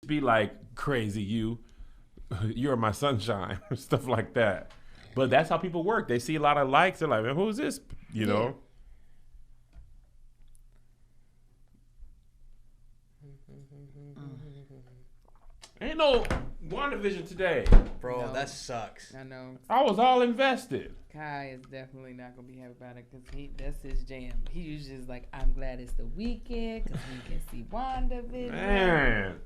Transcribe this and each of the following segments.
be like, crazy you're my sunshine, stuff like that. But that's how people work. They see a lot of likes. They're like, man, who's this? You know? Ain't no WandaVision today. Bro, No. that sucks. I know. I was all invested. Kai is definitely not gonna be happy about it because that's his jam. He usually is like, I'm glad it's the weekend because we can see WandaVision. Man.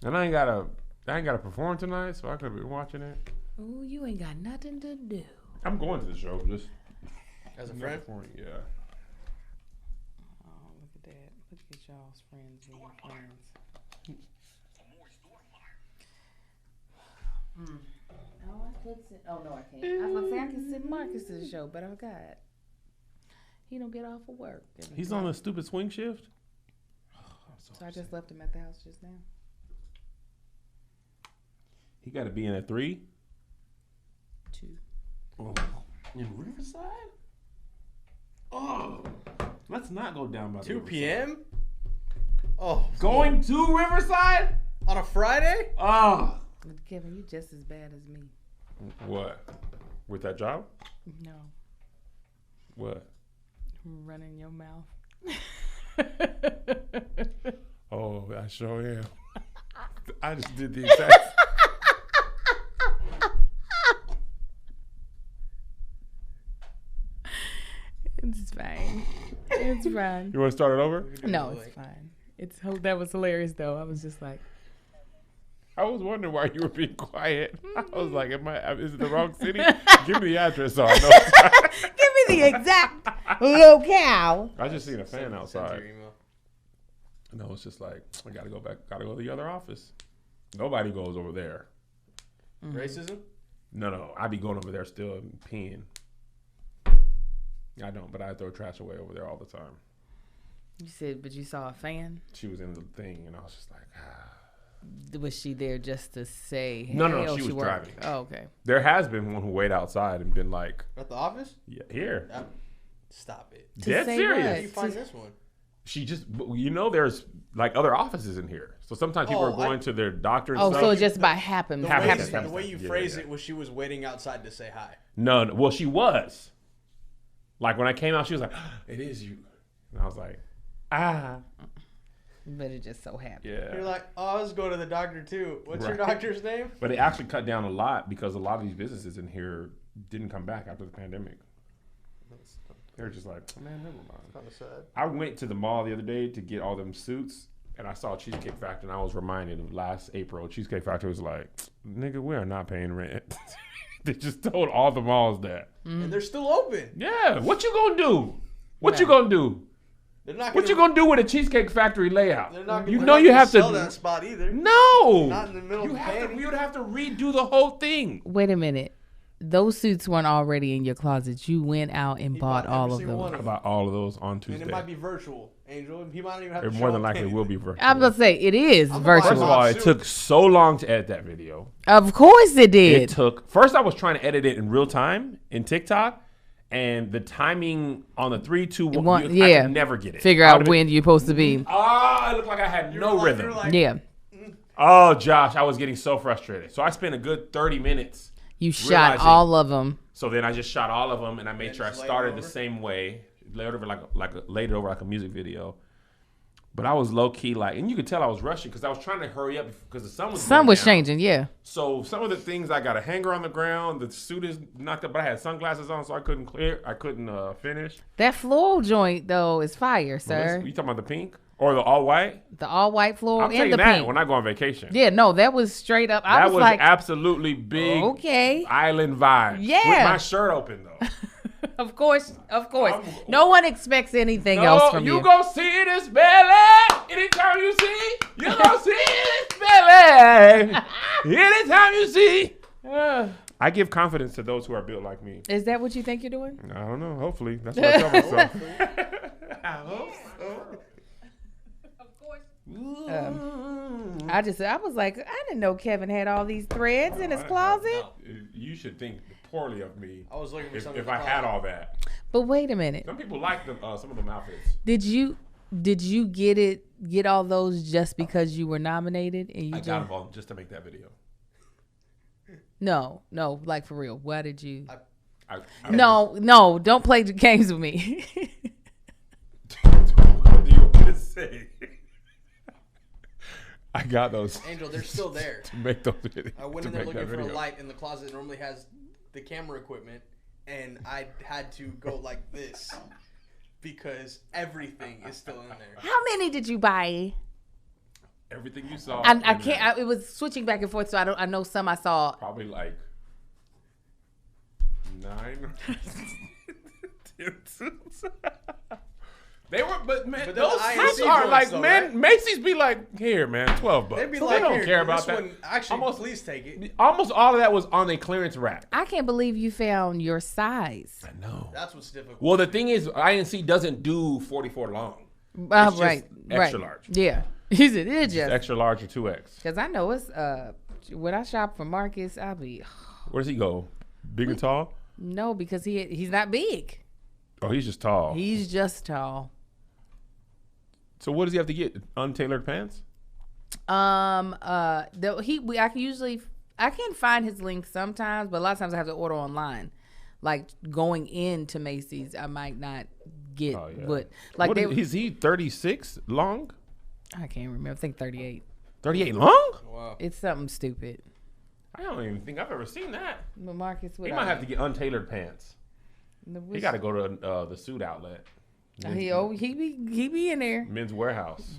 And I ain't gotta perform tonight, so I could have been watching it. Ooh, you ain't got nothing to do. I'm going to the show, just As a friend? Yeah. Oh, look at that. Look at y'all's friends being friends. Oh, I could sit. Oh, no, I can't. I was going to say I can send Marcus to the show, but oh, God. He don't get off of work. He's on a stupid swing shift? So I just left him at the house just now. He got to be in at 3? 2. Oh, in Riverside? Oh, let's not go down by 2 Riverside. p.m.? Oh. Going to Riverside? On a Friday? Oh. Kevin, you just as bad as me. What? With that job? No. What? Running your mouth. Oh, I sure am. I just did the exact. It's fine. It's fine. You want to start it over? No, it's fine. That was hilarious though. I was just like, I was wondering why you were being quiet. I was like, is it the wrong city? Give me the address so I know. give me the exact locale. I just seen a fan Send your outside. email. No, it's just like, I gotta go back. Gotta go to the other office. Nobody goes over there. Racism? No. I be going over there still and peeing. I don't, but I throw trash away over there all the time. You said, but you saw a fan? She was in the thing, and I was just like, ah. Was she there just to say, hey, No, or she was worked? driving. Oh, okay. There has been one who waited outside and been like, At the office? yeah, here. Stop it. To Dead say serious. How do you find this one? She just, there's like other offices in here. So sometimes people are going to their doctor and Oh, stuff. so it just by happen. The Happens. way you Yeah, phrase yeah. it was she was waiting outside to say hi. No, well, she was. Like when I came out, she was like, it is you. And I was like, ah. But it just so happened. Yeah. You're like, oh, I was going to the doctor too. What's your Right. doctor's name? But it actually cut down a lot because a lot of these businesses in here didn't come back after the pandemic. They're just like, man, never mind. Kind of sad. I went to the mall the other day to get all them suits, and I saw Cheesecake Factory, and I was reminded of last April. Cheesecake Factory was like, nigga, we are not paying rent. They just told all the malls that. And they're still open. Yeah, what you gonna do? What you Right. gonna do? They're not What you gonna do with a Cheesecake Factory layout? They're not You they're know not you gonna have sell to. that spot either. No. Not in the middle You of have to. Miami. We would have to redo the whole thing. Wait a minute. Those suits weren't already in your closet. You went out and bought bought all every of single them. one. How about all of those on And Tuesday? it might be virtual, Angel. He might not even have It to more show than up likely to will be anything. virtual. I'm gonna say it is I'm virtual. First of all, it Suit. took so long to edit that video. Of course it did. It took. First, I was trying to edit it in real time in TikTok, and the timing on the 3, 2, 1, I yeah. could never get it. Figure I out would've when you're supposed to be. been- it looked like I had no You're rhythm. like, Yeah. Oh, Josh, I was getting so frustrated. So I spent a good 30 minutes. You shot Realizing- all of them. So then I just shot all of them, and I made And sure I just laid it started the over? same way, laid it over like a music video. But I was low key like, and you could tell I was rushing because I was trying to hurry up because the sun was Sun going was down. changing, yeah. So some of the things I got a hanger on the ground, the suit is knocked up, but I had sunglasses on, so I couldn't finish. That floral joint though is fire, sir. You talking about the pink or the all white? The all white floral I'm and taking the that pink. when I go on vacation. Yeah, no, that was straight up. I That was was like, absolutely big okay. island vibes. Yeah. With my shirt open though. Of course. I'm- No one expects anything else from you. You gonna see this belly anytime you see. You gonna see this belly anytime you see. I give confidence to those who are built like me. Is that what you think you're doing? I don't know. Hopefully, that's what I tell myself. I hope so. Of course. I was like, I didn't know Kevin had all these threads in his closet. You should think poorly of me I was looking for something. if I had all that. But wait a minute. Some people like them, some of them outfits. Did you did you get all those just because you were nominated? And you I got involved just to make that video. No, like for real. Why did you? No. Don't play the games with me. What do you want me to say? I got those. Angel, they're still there. To make those videos. I went in there looking for a light in the closet that normally has the camera equipment, and I had to go like this because everything is still in there. How many did you buy? Everything you saw. I can't. It was switching back and forth, so I know some I saw. Probably like 9 or 10 suits. They were, but man, But those the suits INC are joints like, though, man, right? Macy's be like, here, man, $12. They'd be So like, they don't "Here, care about this that. one, actually, please take it. Almost all of that was on a clearance rack. I can't believe you found your size. I know. That's what's difficult. Well, the thing is, INC doesn't do 44 long. It's just Right, extra right. large. Yeah, is it? It's just Extra large or 2X. because I know it's when I shop for Marcus, I'll be Where does he go? Big and tall? no because he's not big. Oh, he's just tall. He's just tall. So what does he have to get? Untailored pants? I can find his link sometimes, but a lot of times I have to order online. Like going into Macy's, I might not get what like What they. is he 36 long? I can't remember. I think 38. 38 long? Wow. It's something stupid. I don't even think I've ever seen that. But Marcus, He might have to get untailored pants. He got to go to the suit outlet. He be in there. Men's Warehouse.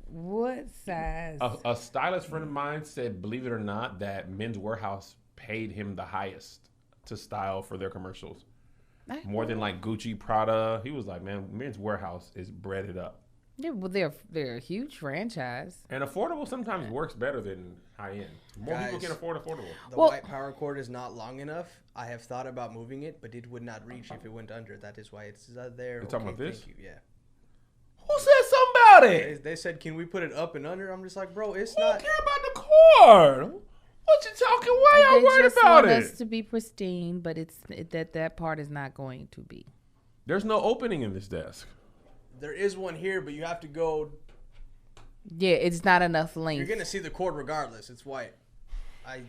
What size? A stylist friend of mine said, believe it or not, that Men's Warehouse paid him the highest to style for their commercials. More than like Gucci, Prada. He was like, man, Men's Warehouse is breaded up. Yeah, well, they're a huge franchise. And affordable sometimes works better than high end. More people can afford affordable. The Well- white power cord is not long enough. I have thought about moving it, but it would not reach if it went under. That is why it's there. You're talking about this? Thank you. Yeah. Who said something about it? They said, can we put it up and under? I'm just like, bro, it's Who not. care about the cord? What you talking? Why y'all They worried just about want it? us to be pristine, but that part is not going to be. There's no opening in this desk. There is one here, but you have to go. Yeah, it's not enough length. You're going to see the cord regardless. It's white. I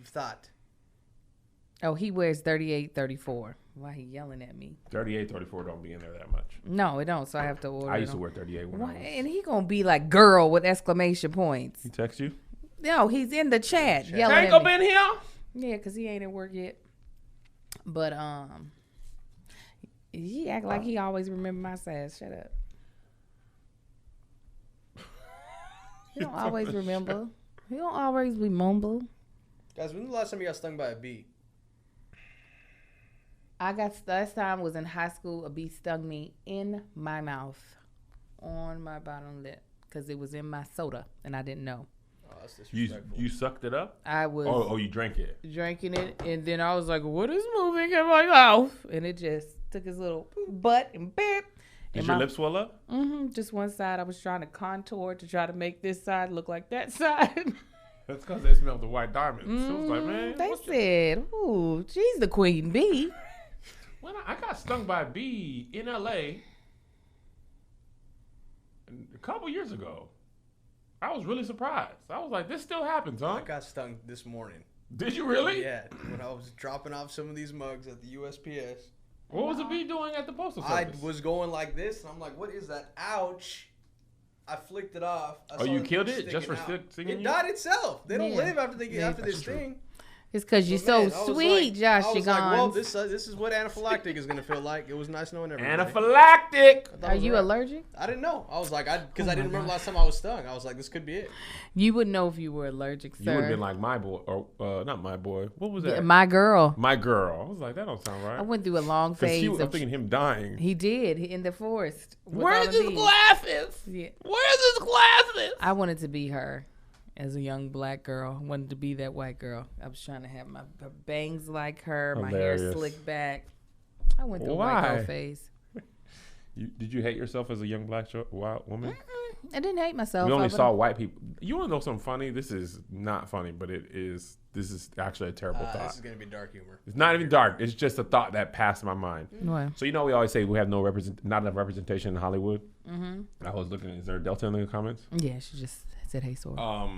thought. Oh, he wears 38, 34. Why he yelling at me? 38, 34 don't be in there that much. No, it don't. So I have to order. I used to them. wear 38 when Why? I was. And he gonna be like girl with exclamation points. He text you? No, he's in the chat I yelling ain't at gonna me. be in here. Yeah, cause he ain't at work yet. But he act like he always remember my size. Shut up. He don't always remember. He don't always remember. Guys, when was the last time you got stung by a bee? Last time was in high school. A bee stung me in my mouth, on my bottom lip, because it was in my soda and I didn't know. Oh, that's disrespectful. You sucked it up? I was Oh, you drank it. drinking it, and then I was like, "What is moving in my mouth?" And it just took his little butt and beep. Did your lips swell up? Just one side. I was trying to contour to try to make this side look like that side. That's because they smelled the white diamonds. So it was like, man. They said, "Ooh, she's the queen bee." When I got stung by a bee in LA a couple years ago, I was really surprised. I was like, this still happens, huh? I got stung this morning. Did you really? Yeah, when I was dropping off some of these mugs at the USPS. What was the bee doing at the postal I service? was going like this, and I'm like, what is that? Ouch. I flicked it off. I Oh, saw you it killed it just sticking for out. stinging It you? died itself. They don't Yeah. live after they get Yeah, after this that's true. thing. It's because you're But so man, I was sweet, like, Josh. I was You're like, well, gone. this is what anaphylactic is gonna feel like. It was nice knowing everybody. Anaphylactic. I thought it Are was you alright. allergic? I didn't know. I was like, because Oh I didn't my remember God. last time I was stung. I was like, this could be it. You would know if you were allergic, You would have sir. been like my boy, or not my boy. What was that? Yeah, my girl. My girl. I was like, that don't sound right. I went through a long 'Cause phase I'm of. thinking him dying. He did in the forest. with all Where's the his bees. glasses? Yeah. Where's his glasses? I wanted to be her as a young black girl. I wanted to be that white girl. I was trying to have my bangs like her, my hair Hilarious. slicked back. I went through a Why? white girl phase. Did you hate yourself as a young black wild woman? I didn't hate myself. We only saw white people. You want to know something funny? This is not funny, but this is actually a terrible thought. This is going to be dark humor. It's not even dark. It's just a thought that passed my mind. What? So we always say we have not enough representation in Hollywood. Mm-hmm. I was looking. Is there a delta in the comments? Yeah, she just said, "Hey, Sora."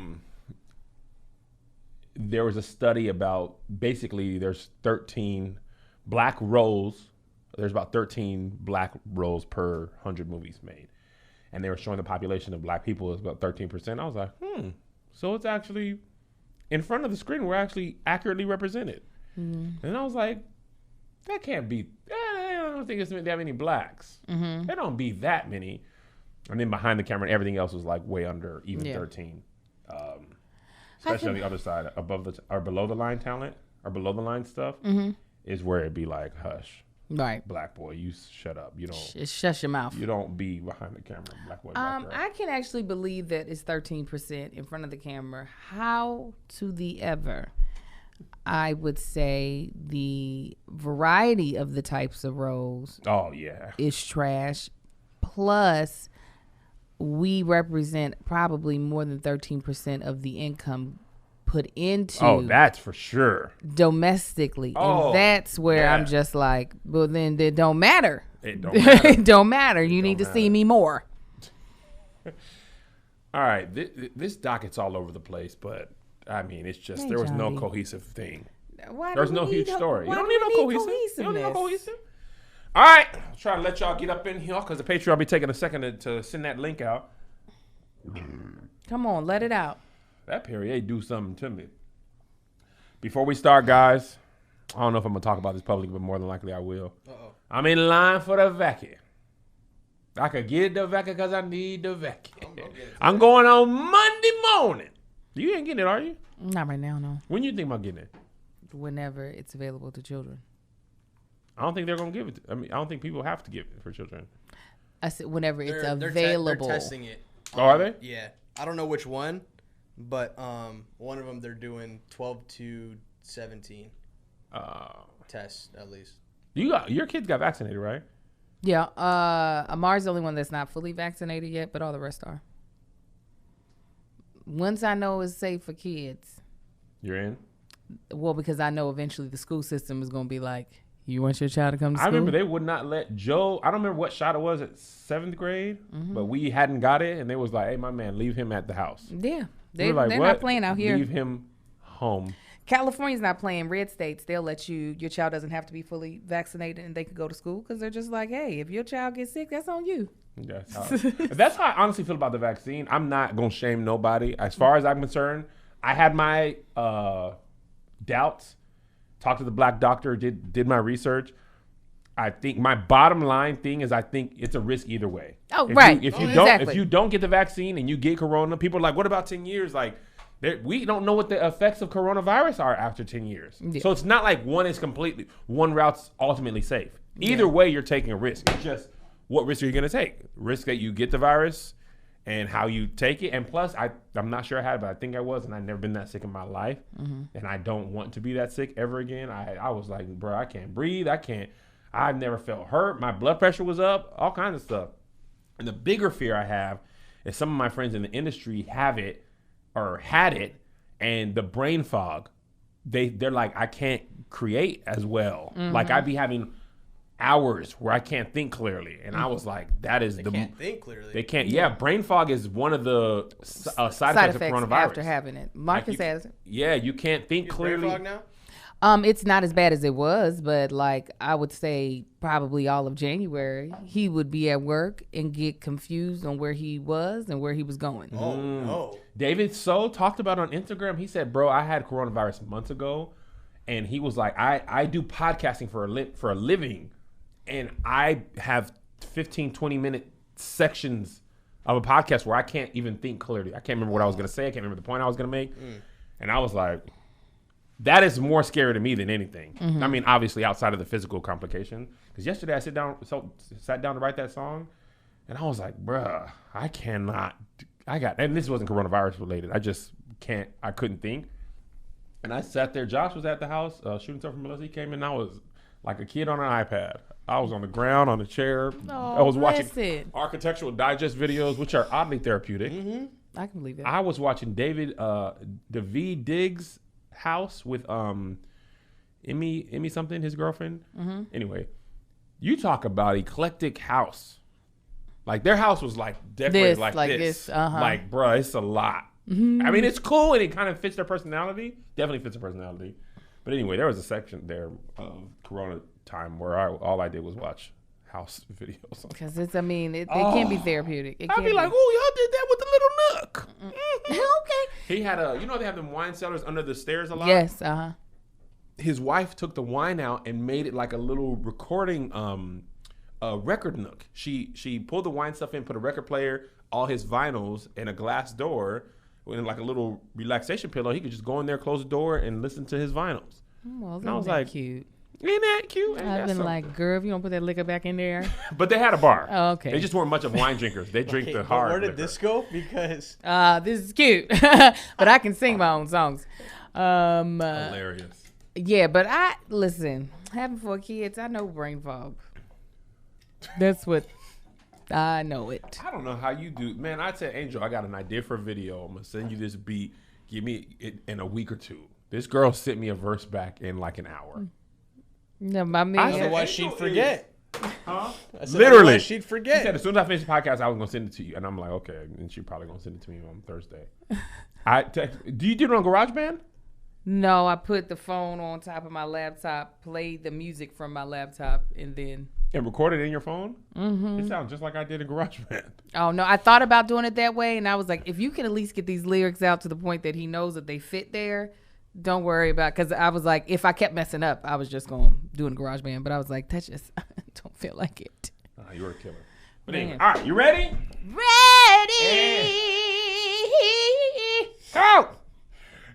There was a study about basically there's 13 black roles. There's about 13 black roles per 100 movies made. And they were showing the population of black people is about 13%. I was like, so it's actually in front of the screen. We're actually accurately represented. Mm-hmm. And I was like, that can't be. I don't think it's that many blacks. Mm-hmm. There don't be that many. And then behind the camera, everything else was like way under even 13. Especially on the other side, below the line talent or below the line stuff is where it'd be like, hush. Right. Black boy, you shut up. You don't. Shut your mouth. You don't be behind the camera. Black boy, black girl. I can actually believe that it's 13% in front of the camera. How to the ever? I would say the variety of the types of roles. Oh, yeah. Is trash. Plus, we represent probably more than 13% of the income put into. Oh, that's for sure. Domestically. And that's where I'm just like, well, then it don't matter. It don't matter. It don't matter. You need to see me more. All right. This docket's all over the place, but I mean, it's just, there was no cohesive thing. There's no huge story. You don't need no cohesive. You don't need no cohesive. All right. I'll try to let y'all get up in here because the Patreon will be taking a second to send that link out. Come on, let it out. That Perrier do something to me. Before we start, guys, I don't know if I'm going to talk about this publicly, but more than likely I will. Uh-oh. I'm in line for the Vecchi. I could get the Vecchi because I need the Vecchi. I'm going on Monday morning. You ain't getting it, are you? Not right now, no. When you think about getting it? Whenever it's available to children. I don't think they're going to give it. I don't think people have to give it for children. I said whenever it's available. They're testing it. Oh, are they? Yeah. I don't know which one. But one of them, they're doing 12 to 17 tests, at least. Your kids got vaccinated, right? Yeah. Amar's the only one that's not fully vaccinated yet, but all the rest are. Once I know it's safe for kids. You're in? Well, because I know eventually the school system is going to be like, you want your child to come to school? I remember they would not let Joe, I don't remember what shot it was at 7th grade, but we hadn't got it, and they was like, hey, my man, leave him at the house. Yeah. They're not playing out here. Leave him home. California's not playing. Red states, they'll let your child doesn't have to be fully vaccinated and they can go to school because they're just like, hey, if your child gets sick, that's on you. That's how I honestly feel about the vaccine. I'm not going to shame nobody. As far as I'm concerned, I had my doubts, talked to the black doctor, did my research. I think my bottom line thing is I think it's a risk either way. Oh, right. If you don't get the vaccine and you get corona, people are like, what about 10 years? Like, we don't know what the effects of coronavirus are after 10 years. Yeah. So it's not like one route's ultimately safe. Either way, you're taking a risk. It's just what risk are you going to take? Risk that you get the virus and how you take it. And plus, I'm not sure I had it, but I think I was, and I've never been that sick in my life. Mm-hmm. And I don't want to be that sick ever again. I was like, bro, I can't breathe. I've never felt hurt. My blood pressure was up, all kinds of stuff. And the bigger fear I have is some of my friends in the industry have it or had it, and the brain fog, they're like, I can't create as well. Mm-hmm. Like I'd be having hours where I can't think clearly. And I was like, that is they can't think clearly. They can't. Yeah, brain fog is one of the side effects of coronavirus. After having it. Marcus has it. Yeah, you can't think clearly. Brain fog now? It's not as bad as it was, but like I would say probably all of January, he would be at work and get confused on where he was and where he was going. Oh, no. David So talked about on Instagram. He said, bro, I had coronavirus months ago. And he was like, I do podcasting for a living. And I have 15, 20-minute sections of a podcast where I can't even think clearly. I can't remember what I was going to say. I can't remember the point I was going to make. And I was like, that is more scary to me than anything. Mm-hmm. I mean, obviously outside of the physical complication. Because yesterday I sat down to write that song, and I was like, bruh, I cannot. And this wasn't coronavirus related. I just can't. I couldn't think. And I sat there. Josh was at the house shooting stuff from Melissa. He came in. And I was like a kid on an iPad. I was on the ground on the chair. Oh, I was watching bless it. Architectural Digest videos, which are oddly therapeutic. I can believe it. I was watching David David Diggs' house with Emmy something, his girlfriend. Anyway, you talk about eclectic house. Like their house was like decorated like this. Like, bruh, it's a lot. I mean, it's cool and it kind of fits their personality. Definitely fits their personality. But anyway, there was a section there of Corona time where all I did was watch house videos. Because it can be therapeutic. I'd be like, oh, y'all did that with the little nook. Okay. He had they have them wine cellars under the stairs a lot. Yes. His wife took the wine out and made it like a little recording record nook. She pulled the wine stuff in, put a record player, all his vinyls, and a glass door with like a little relaxation pillow. He could just go in there, close the door, and listen to his vinyls. Well, and I was like, cute. Ain't that cute? I've been like, girl, if you don't put that liquor back in there. But they had a bar. Oh, okay. They just weren't much of wine drinkers. They drink the hard Where did liquor. this go? Because this is cute. But I can sing my own songs. Hilarious. Yeah, but listen, having 4 kids, I know brain fog. That's what I know it. I don't know how you do. Man, I said, Angel, I got an idea for a video. I'm going to send you this beat. Give me it in a week or 2. This girl sent me a verse back in like an hour. No, my man. otherwise she'd forget. Huh? Literally. Literally. She'd She forget. said as soon as I finish the podcast, I was going to send it to you. And I'm like, okay. And she's probably going to send it to me on Thursday. Do you do it on GarageBand? No, I put the phone on top of my laptop, played the music from my laptop, and then. And record it in your phone? Mm-hmm. It sounds just like I did in GarageBand. Oh, no. I thought about doing it that way, and I was like, if you can at least get these lyrics out to the point that he knows that they fit there, don't worry about it. Because I was like, if I kept messing up, I was just going to do it in GarageBand. But I was like, that just don't feel like it. You were a killer. But Man. anyway, all right, you ready? Ready! Go!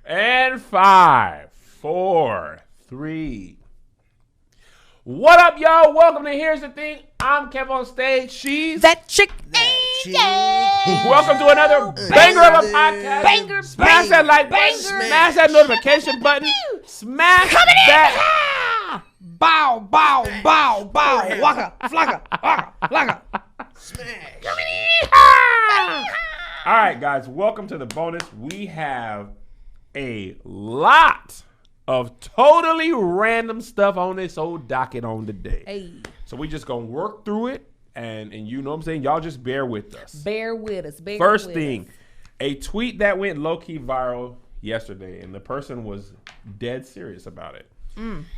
And 5, 4, 3. What up, y'all? Welcome to Here's the Thing. I'm Kev on stage. She's That chick. chick. Welcome to another banger of a podcast. Banger, Smash that like button. banger. Smash that notification button. Smash that. Bow, bow, bow, bow. Waka, flocka, waka, flocka. Smash. All right, guys. Welcome to the bonus. We have a lot of totally random stuff on this old docket on the day. Hey, So we just gonna work through it, and you know what I'm saying? Y'all just bear with us. bear with us. First thing, a tweet that went low-key viral yesterday, and the person was dead serious about it.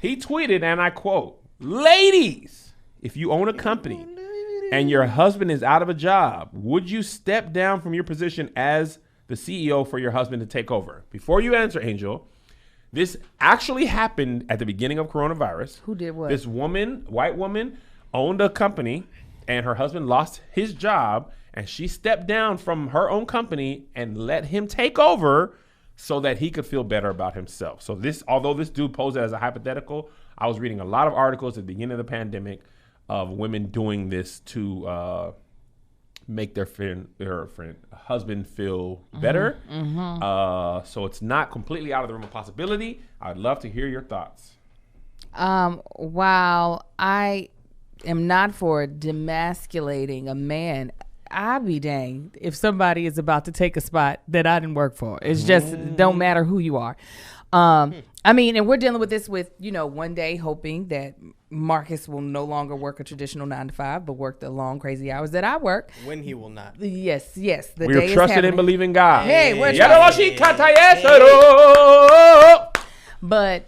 He tweeted, and I quote, "Ladies, if you own a company and your husband is out of a job, would you step down from your position as the CEO for your husband to take over?" Before you answer, Angel, this actually happened at the beginning of coronavirus. Who did what? This woman, white woman, owned a company, and her husband lost his job, and she stepped down from her own company and let him take over so that he could feel better about himself. So although this dude posed it as a hypothetical, I was reading a lot of articles at the beginning of the pandemic of women doing this to make their husband feel better. So it's not completely out of the realm of possibility. I'd love to hear your thoughts. While I am not for demasculating a man, I'd be danged if somebody is about to take a spot that I didn't work for. It's just don't matter who you are. I mean, and we're dealing with this with, one day hoping that Marcus will no longer work a traditional 9 to 5, but work the long, crazy hours that I work. When he will not. Yes. The We're day is trusting happening. and believing God. Hey, we're But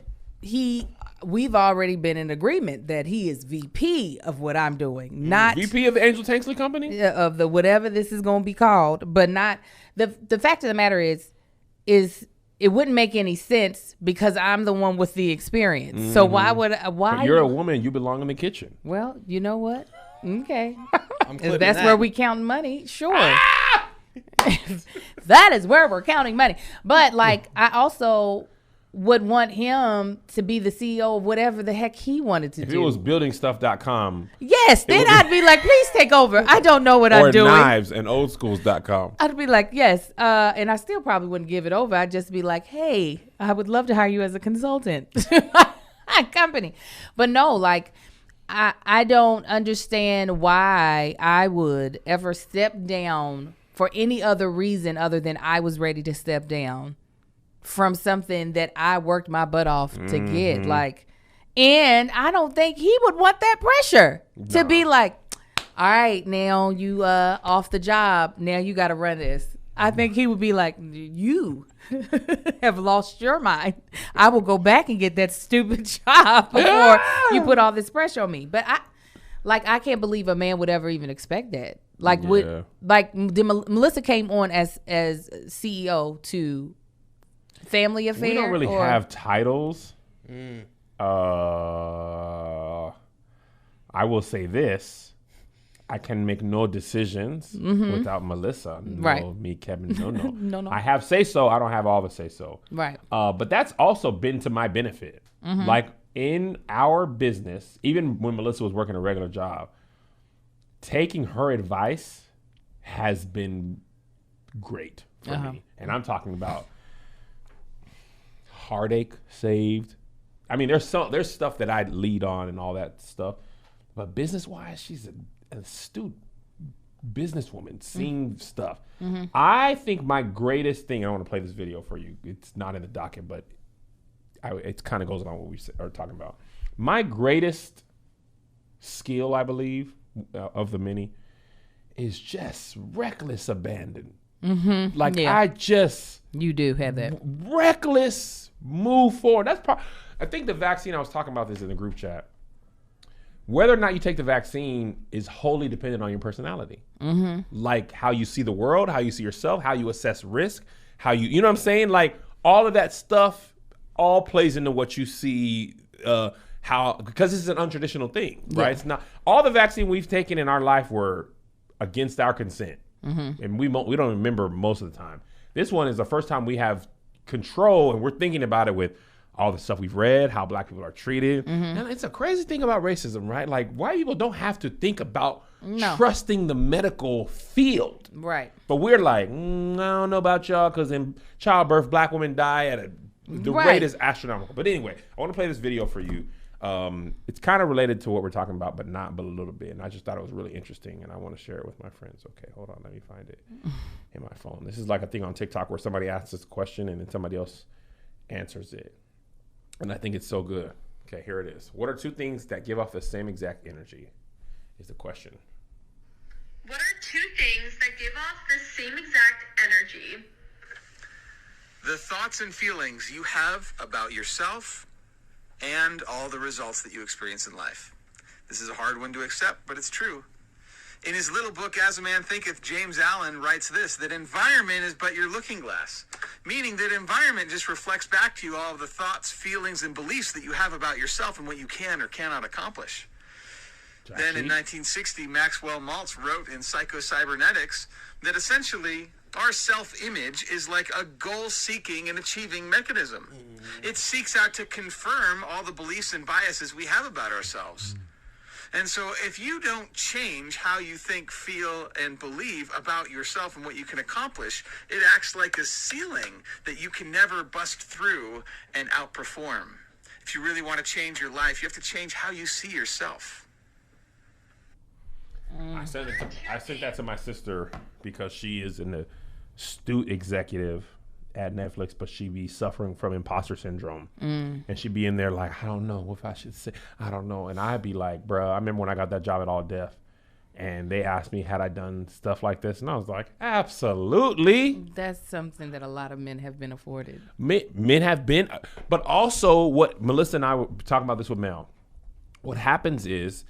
we've already been in agreement that he is VP of what I'm doing, not VP of the Angel Tanksley Company? of the whatever this is going to be called, but not the fact of the matter is it wouldn't make any sense because I'm the one with the experience. So why? But you're a woman. You belong in the kitchen. Well, you know what? Okay. I'm If clipping that's that. where we count money, sure. That is where we're counting money. But I also would want him to be the CEO of whatever the heck he wanted to If do. it was buildingstuff.com Yes, then I'd be like, please take over. I don't know what or I'm doing. knives and oldschools.com. I'd be like, yes. And I still probably wouldn't give it over. I'd just be like, hey, I would love to hire you as a consultant. Company. But no, I don't understand why I would ever step down for any other reason other than I was ready to step down from something that I worked my butt off to get. Like, and I don't think he would want that pressure to be like, all right, now you off the job. Now you got to run this. I think he would be like, you have lost your mind. I will go back and get that stupid job before you put all this pressure on me. But I can't believe a man would ever even expect that. Like, Melissa came on as CEO to Family Affair. We don't really have titles. I will say this. I can make no decisions without Melissa. No, right. Me, Kevin, no. No. I have say-so. I don't have all the say-so. Right. But that's also been to my benefit. Like in our business, even when Melissa was working a regular job, taking her advice has been great for me. And I'm talking about heartache saved. I mean, there's stuff that I lead on and all that stuff. But business-wise, she's an astute businesswoman, seeing stuff. I think my greatest thing, I want to play this video for you. It's not in the docket, but it kind of goes along what we are talking about. My greatest skill, I believe, of the many, is just reckless abandon. Like you do have that reckless move forward. I think the vaccine, I was talking about this in the group chat. Whether or not you take the vaccine is wholly dependent on your personality. Like how you see the world, how you see yourself, how you assess risk, how you know what I'm saying? Like all of that stuff all plays into what you see, because this is an untraditional thing, right? It's not all the vaccine we've taken in our life were against our consent. And we don't remember most of the time. This one is the first time we have control, and we're thinking about it with all the stuff we've read, how black people are treated. And it's a crazy thing about racism, right? Like white people don't have to think about trusting the medical field. Right. But we're like, I don't know about y'all, because in childbirth, black women die at the rate is astronomical. But anyway, I want to play this video for you. It's kind of related to what we're talking about, but not but a little bit. And I just thought it was really interesting, and I want to share it with my friends. Okay, hold on. Let me find it in my phone. This is like a thing on TikTok where somebody asks this question, and then somebody else answers it. And I think it's so good. Okay, here it is. What are two things that give off the same exact energy? Is the question. What are two things that give off the same exact energy? The thoughts and feelings you have about yourself and all the results that you experience in life. This is a hard one to accept, but it's true. In his little book, As a Man Thinketh, James Allen writes this, that environment is but your looking glass, meaning that environment just reflects back to you all of the thoughts, feelings, and beliefs that you have about yourself and what you can or cannot accomplish. Then in 1960, Maxwell Maltz wrote in Psycho-Cybernetics that essentially our self-image is like a goal-seeking and achieving mechanism. It seeks out to confirm all the beliefs and biases we have about ourselves. And so if you don't change how you think, feel, and believe about yourself and what you can accomplish, it acts like a ceiling that you can never bust through and outperform. If you really want to change your life, you have to change how you see yourself. I sent that to my sister because she is an astute executive at Netflix, but she be suffering from imposter syndrome. And she be in there like, I don't know if I should say, I don't know. And I'd be like, bro, I remember when I got that job at All Def and they asked me, had I done stuff like this? And I was like, absolutely. That's something that a lot of men have been afforded. Men have been, but also what Melissa and I were talking about this with Mel. What happens is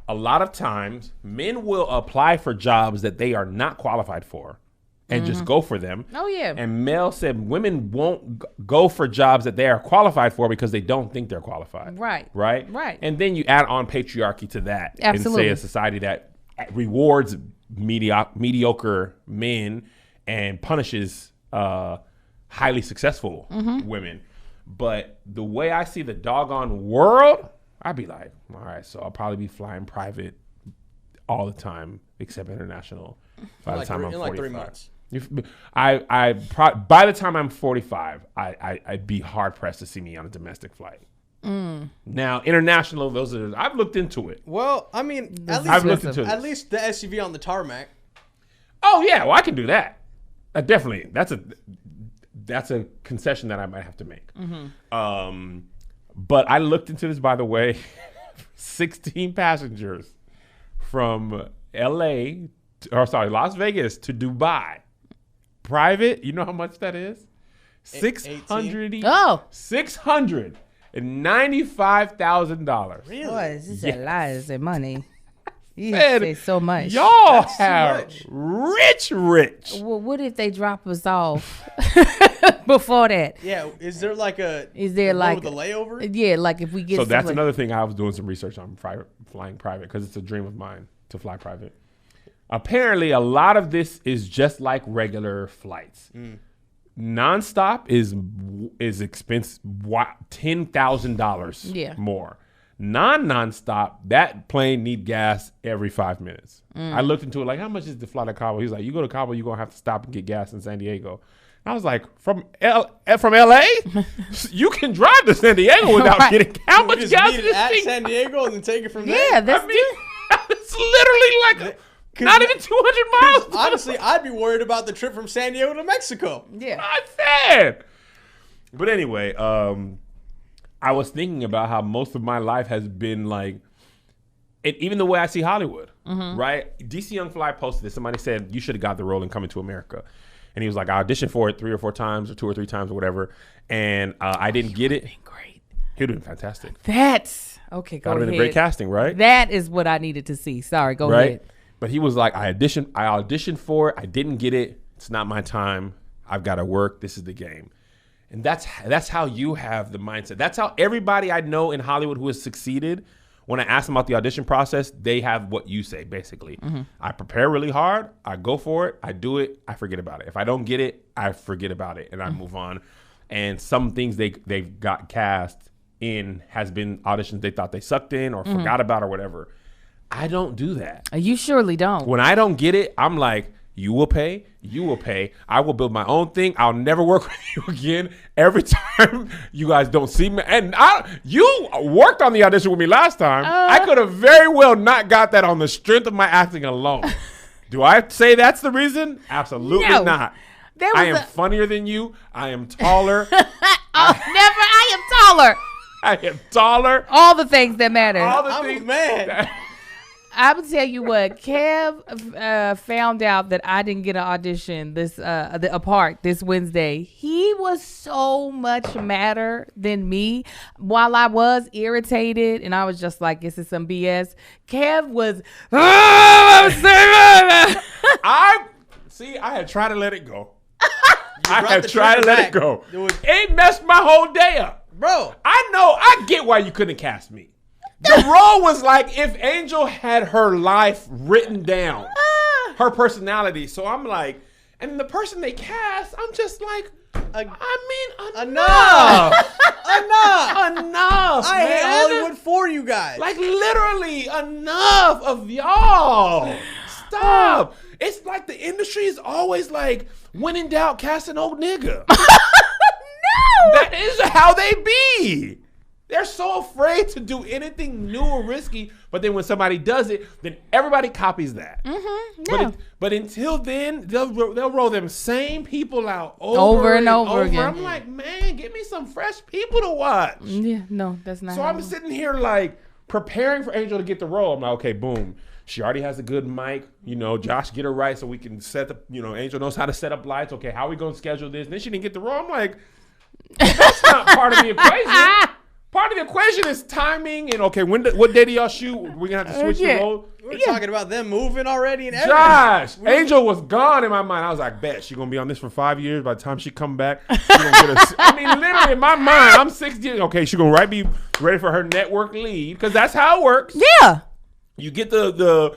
a lot of times men will apply for jobs that they are not qualified for and just go for them. Oh, yeah. And Mel said women won't go for jobs that they are qualified for because they don't think they're qualified. Right. Right? Right. And then you add on patriarchy to that. Absolutely. And say a society that rewards mediocre men and punishes highly successful women. But the way I see the doggone world, I'd be like, all right, so I'll probably be flying private all the time except international by the time I'm 45. In like 3 months. By the time I'm 45, I'd be hard pressed to see me on a domestic flight. Now, international, those are, I've looked into it. Well, I mean, I've looked into at this. least the SUV on the tarmac. Oh yeah, well I can do that. Definitely, that's a concession that I might have to make. But I looked into this, by the way. 16 passengers from Las Vegas to Dubai. Private, you know how much that is? $695,000. Really? Boy, this is a lot. It's a money. You Man, say so much. Y'all That's too have much. rich. Well, what if they drop us off before that? Yeah, is there like a like with a layover? Yeah, like if we get So that's somebody- another thing. I was doing some research on flying private because it's a dream of mine to fly private. Apparently, a lot of this is just like regular flights. Nonstop is expensive, $10,000 more. Non-nonstop, that plane need gas every 5 minutes. I looked into it like, how much is the flight to Cabo? He's like, you go to Cabo, you're gonna have to stop and get gas in San Diego. I was like, from LA, you can drive to San Diego without Right. getting how We much just gas meet is it this at thing? San Diego and then take it from there. Yeah, that's I mean, it's literally like not even 200 miles. Honestly, I'd be worried about the trip from San Diego to Mexico. yeah. Not bad. But anyway, I was thinking about how most of my life has been like, even the way I see Hollywood, right? DC Young Fly posted this. Somebody said, you should have got the role in Coming to America. And he was like, I auditioned for it 3 or 4 times or 2 or 3 times or whatever. And I didn't get it. Great. He would have been fantastic. That's okay. Go That would ahead. have been a great casting, right? That is what I needed to see. Sorry, go Right? ahead. But he was like, I auditioned for it. I didn't get it. It's not my time. I've got to work. This is the game. And that's how you have the mindset. That's how everybody I know in Hollywood who has succeeded, when I ask them about the audition process, they have what you say, basically. I prepare really hard. I go for it. I do it. I forget about it. If I don't get it, I forget about it and I move on. And some things they've got cast in has been auditions they thought they sucked in or forgot about or whatever. I don't do that. You surely don't. When I don't get it, I'm like, you will pay. You will pay. I will build my own thing. I'll never work with you again. Every time you guys don't see me. And you worked on the audition with me last time. I could have very well not got that on the strength of my acting alone. Do I say that's the reason? Absolutely No. not. There I was am funnier than you. I am taller. I am taller. I am taller. All the things that matter. All the I'm a things. man. I would tell you what, Kev found out that I didn't get an audition a part this Wednesday. He was so much madder than me. While I was irritated and I was just like, this is some BS. Kev was, I had tried to let it go. I brought had the tried to trigger let back. it go. It was- It messed my whole day up. Bro, I get why you couldn't cast me. The role was like if Angel had her life written down, her personality. So I'm like, and the person they cast, I'm just like, enough. enough. Enough, I hate man. Hollywood for you guys. Like literally enough of y'all. Stop. It's like the industry is always like, when in doubt, cast an old nigga. That is how they be. They're so afraid to do anything new or risky, but then when somebody does it, then everybody copies that. yeah. But until then, they'll roll them same people out Over and over again. I'm like, man, give me some fresh people to watch. Yeah, no, that's not. So how I'm sitting here like preparing for Angel to get the role. I'm like, okay, boom. She already has a good mic. You know, Josh, get her right so we can set up, Angel knows how to set up lights. Okay, how are we going to schedule this? And then she didn't get the role. I'm like, that's not part of the equation. Part of the equation is timing and, okay, what day do y'all shoot? We're going to have to switch the role. We're talking about them moving already and everything. Josh, Angel was gone in my mind. I was like, bet she's going to be on this for 5 years. By the time she come back, she gonna get I mean, literally in my mind, I'm 60. Okay, she's going to be ready for her network lead because that's how it works. Yeah. You get the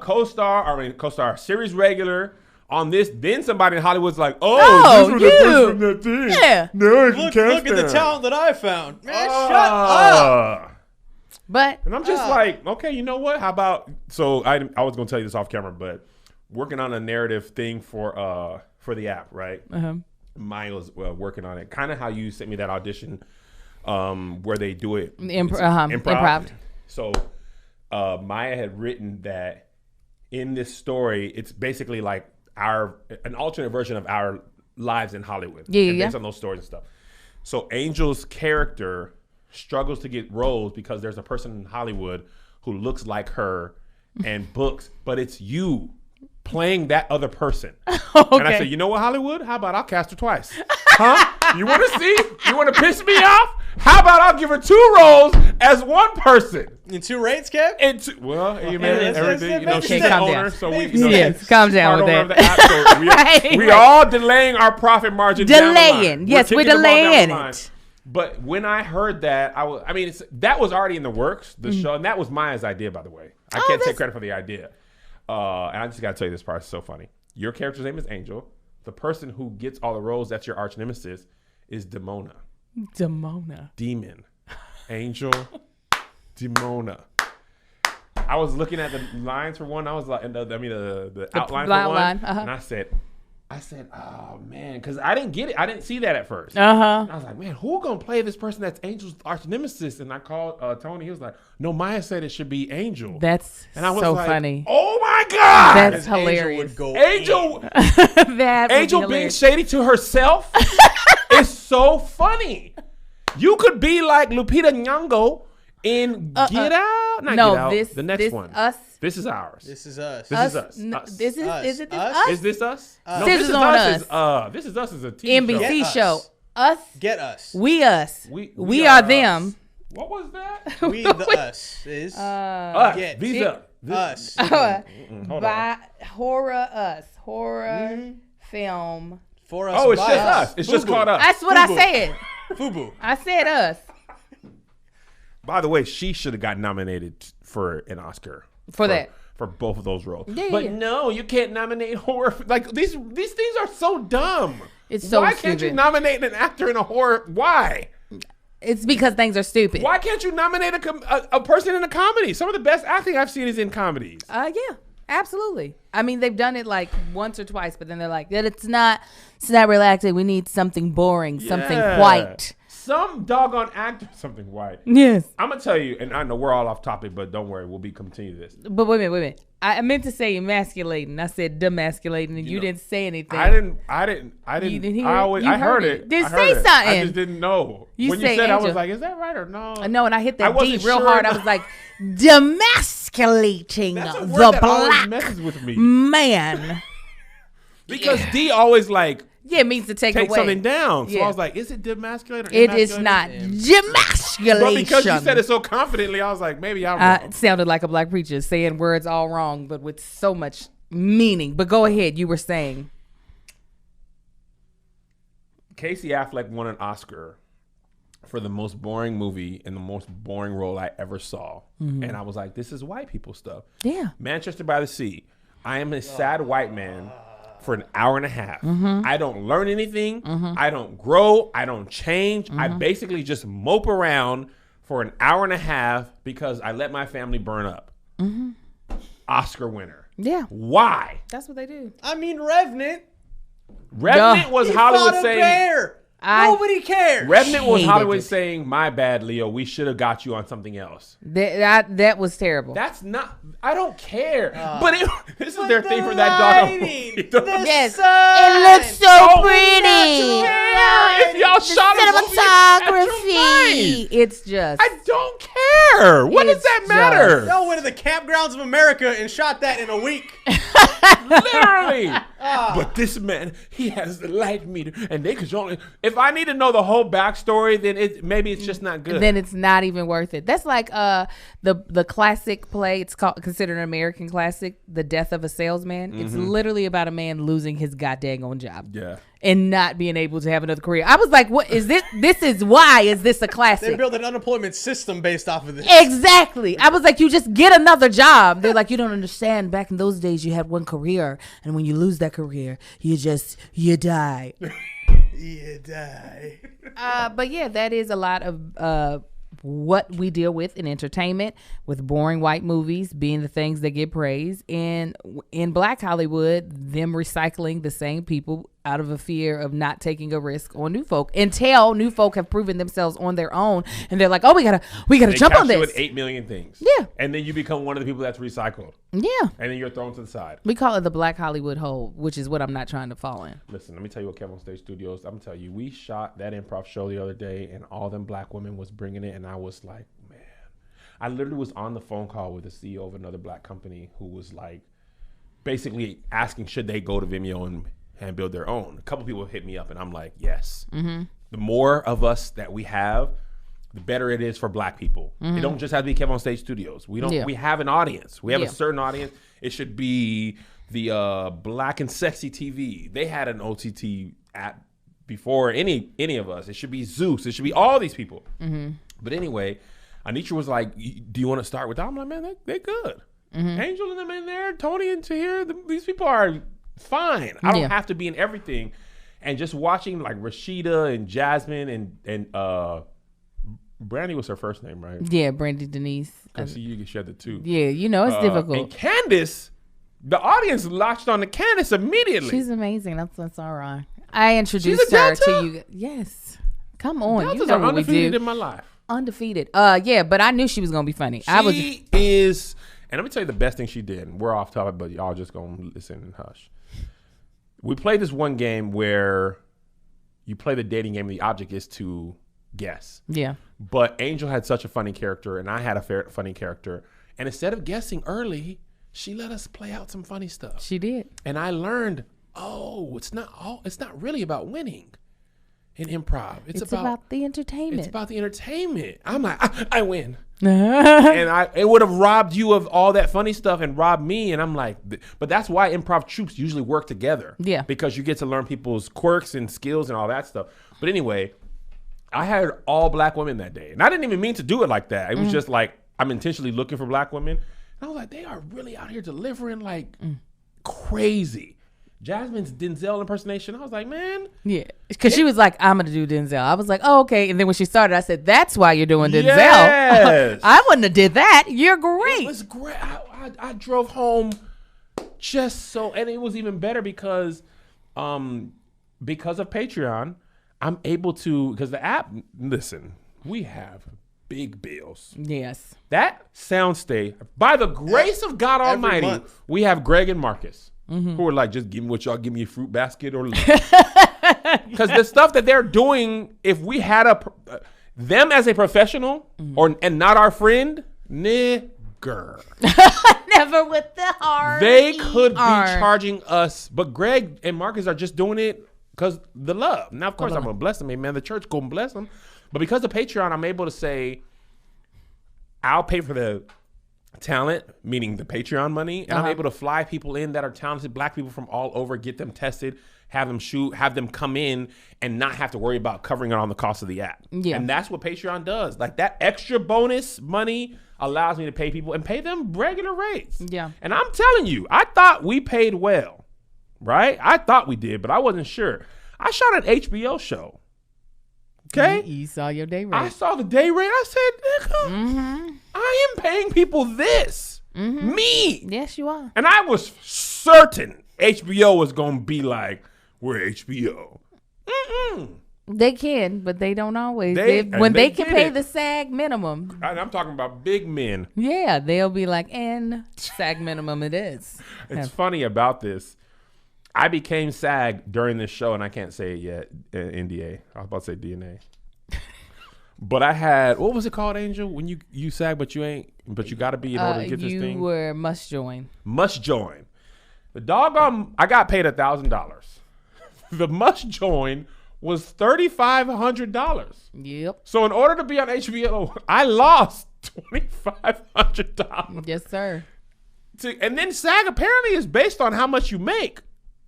co-star series regular on this. Then somebody in Hollywood's like, Oh, this was you. the person from that thing. Yeah. No, I can Look cast at the them. talent that I found. Man, shut up. Ah. But And I'm just like, okay, you know what? How about? So I was gonna tell you this off camera, but working on a narrative thing for the app, right? Maya was working on it. Kind of how you sent me that audition where they do it Improv. So Maya had written that in this story, it's basically like an alternate version of our lives in Hollywood. Based on those stories and stuff. So Angel's character struggles to get roles because there's a person in Hollywood who looks like her and books, but it's you playing that other person. Okay. And I said, you know what, Hollywood? How about I'll cast her twice? Huh? You want to see? You want to piss me off? How about I'll give her 2 roles as one person? In 2 rates, Kev? Everything. You know, she's calm the down. owner, so calm down with that. The app, so we all delaying our profit margin. Delaying. Yes, we're delaying it. But when I heard that, that was already in the works, the show, and that was Maya's idea, by the way. I can't take credit for the idea. And I just got to tell you this part. It's so funny. Your character's name is Angel. The person who gets all the roles, that's your arch nemesis, is Demona. Demon. Angel. Demona. I was looking at the lines for one. I was like, the outline for one. And I said, oh man, because I didn't get it. I didn't see that at first. And I was like, man, who gonna play this person that's Angel's arch nemesis? And I called Tony. He was like, no, Maya said it should be Angel. That's and I was so like, funny. Oh my god, that's hilarious. Angel being shady to herself is so funny. You could be like Lupita Nyong'o in Get Out. Not Get Out. The next one. Us. This is ours. This is us. This is us. Is it us. this us? Is this us? No, This is on us. This is us is a TV NBC show. show. Us. Get us. We us. We are them. What was that? We the us is us. Get Visa. us. Hold on. Horror us. Horror film. For us. Oh, it's by just us. It's just called us. That's what I said. Fubu. I said us. By the way, she should have got nominated for an Oscar for both of those roles. But no, you can't nominate horror. Like these things are so dumb. It's so Why stupid. can't you nominate an actor in a horror? Why? It's because things are stupid. Why can't you nominate a person in a comedy? Some of the best acting I've seen is in comedies. Yeah, absolutely. I mean, they've done it like once or twice, but then they're like, that it's not relaxing. We need something boring, something white. Some doggone actor, something white. Yes. I'm gonna tell you, and I know we're all off topic, but don't worry, we'll continue this. But wait a minute. I meant to say emasculating. I said demasculating, and you didn't say anything. I didn't. You didn't hear I heard it. Then say something. I just didn't know. When you said, I was like, is that right or no? No, and I hit that D real sure hard. I was like, demasculating That's a word the that always black messes with me. man. Because D always like. Yeah, it means to take away something down. So Yeah. I was like, is it demasculated? It is not demasculation. But because you said it so confidently, I was like, maybe I'm wrong. It sounded like a black preacher saying words all wrong, but with so much meaning. But go ahead. You were saying. Casey Affleck won an Oscar for the most boring movie and the most boring role I ever saw. And I was like, this is white people stuff. Yeah. Manchester by the Sea. I am a sad white man for an hour and a half. I don't learn anything. I don't grow. I don't change. I basically just mope around for an hour and a half because I let my family burn up. Oscar winner. Yeah. Why? That's what they do. I mean, Revenant. Revenant was Hollywood saying. Bear. Nobody cares. Revenant was hated Hollywood it. saying, my bad, Leo. We should have got you on something else. That was terrible. That's not. I don't care. But this is their thing for that dog. Yes. Sun. It looks so pretty. If y'all shot Cinematography. It's just. I don't care. What does It's that matter? Y'all went to the campgrounds of America and shot that in a week. Literally. But this man, he has the light meter, and they could only. If I need to know the whole backstory, then maybe it's just not good. Then it's not even worth it. That's like the classic play. It's considered an American classic, The Death of a Salesman. It's literally about a man losing his goddamn own job. Yeah. And not being able to have another career. I was like, what is this? This is why is this a They classic? built an unemployment system based off of this. Exactly. I was like, you just get another job. They're like, you don't understand. Back in those days, you had one career. And when you lose that career, you die. You die. But yeah, that is a lot of what we deal with in entertainment, with boring white movies being the things that get praised, and in Black Hollywood, them recycling the same people out of a fear of not taking a risk on new folk until new folk have proven themselves on their own, and they're like, oh, we gotta jump on this. With 8 million things. Yeah. And then you become one of the people that's recycled. Yeah. And then you're thrown to the side. We call it the Black Hollywood hole, which is what I'm not trying to fall in. Listen, let me tell you what Kev on Stage Studios. I'm gonna tell you, we shot that improv show the other day, and all them black women was bringing it, and I was like, man, I literally was on the phone call with the CEO of another black company who was like, basically asking should they go to Vimeo and build their own. A couple people hit me up, and I'm like, yes. Mm-hmm. The more of us that we have, the better it is for black people. It don't just have to be Kev on Stage Studios. We don't. We have an audience. We have a certain audience. It should be the Black and Sexy TV. They had an OTT app before any of us. It should be Zeus. It should be all these people. Mm-hmm. But anyway, Anitra was like, do you want to start with that? I'm like, man, they're good. Mm-hmm. Angel and them in there, Tony and Tahir, these people are fine. I don't have to be in everything. And just watching like Rashida and Jasmine and Brandy was her first name, right? Yeah, Brandy Denise. I see you can share the two. Yeah, you know, it's difficult. And Candace, the audience latched on to Candace immediately. She's amazing. That's all right. I introduced her to you. Yes. Come on. Deltas you know are what we undefeated do. in my life. Undefeated. Yeah, but I knew she was going to be funny. She is, and let me tell you the best thing she did. We're off topic, but y'all just going to listen and hush. We played this one game where you play the dating game and the object is to guess. Yeah. But Angel had such a funny character and I had a funny character. And instead of guessing early, she let us play out some funny stuff. She did. And I learned, it's not really about winning in improv. It's about the entertainment. It's about the entertainment. I'm like, I win. And it would have robbed you of all that funny stuff and robbed me. And I'm like, but that's why improv troops usually work together. Yeah. Because you get to learn people's quirks and skills and all that stuff. But anyway, I had all black women that day. And I didn't even mean to do it like that. It was just like, I'm intentionally looking for black women. And I was like, they are really out here delivering like crazy. Jasmine's Denzel impersonation. I was like, man. Yeah. Because she was like, I'm going to do Denzel. I was like, oh, okay. And then when she started, I said, that's why you're doing Denzel. Yes. I wouldn't have did that. You're great. It was great. I drove home just so, and it was even better because of Patreon, I'm able to, because the app, listen, we have big bills. Yes. That soundstage, by the grace of God Almighty, we have Greg and Marcus. Mm-hmm. Who are like, just give me what y'all give me a fruit basket or because the stuff that they're doing, if we had them as a professional and not our friend, nigger. Never with the heart. They could be charging us, but Greg and Marcus are just doing it because the love. Now, of course, I'm gonna bless them, man. The church gonna bless them, but because of Patreon, I'm able to say, I'll pay for the talent, meaning the Patreon money, and I'm able to fly people in that are talented black people from all over, get them tested, have them shoot, have them come in and not have to worry about covering it on the cost of the app. Yeah. And that's what Patreon does. Like that extra bonus money allows me to pay people and pay them regular rates. Yeah. And I'm telling you, I thought we paid well, right? I thought we did, but I wasn't sure. I shot an HBO show. Okay. You saw your day rate. I saw the day rate. I said, nigga, I am paying people this. Me. Yes, you are. And I was certain HBO was going to be like, we're HBO. They can, but they don't always. When they can pay the SAG minimum. I'm talking about big men. Yeah, they'll be like, and SAG minimum it is. It's funny about this. I became SAG during this show, and I can't say it yet. NDA. I was about to say DNA. But I had, what was it called, Angel? When you SAG, but you got to be in order to get this thing. You were must join. Must join. The doggone, I got paid $1,000. The must join was $3,500. Yep. So in order to be on HBO, I lost $2,500. Yes, sir. And then SAG apparently is based on how much you make.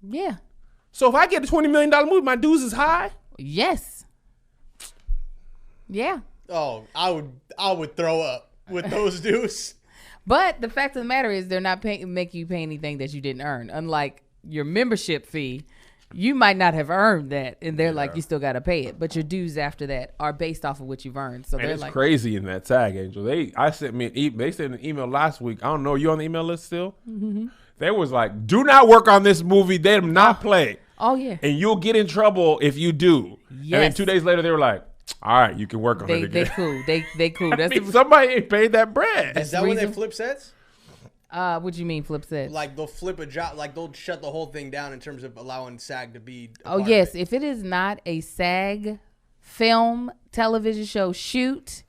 Yeah. So if I get a $20 million movie, my dues is high? Yes. Yeah. Oh, I would throw up with those dues. But the fact of the matter is they're not make you pay anything that you didn't earn. Unlike your membership fee, you might not have earned that, and they're like, you still got to pay it. But your dues after that are based off of what you've earned. So and they're it's like crazy in that SAG, Angel. They sent an email last week. I don't know. You on the email list still? Mm-hmm. They was like, do not work on this movie. They do not play. Oh yeah. And you'll get in trouble if you do. Yes. And then 2 days later, they were like, all right, you can work on it again. They cool. They cool. That's Somebody ain't paid that bread. Is that when they flip sets? what do you mean flip sets? Like they'll flip a job, like they'll shut the whole thing down in terms of allowing SAG to be. Oh yes, if it is not a SAG film television show shoot,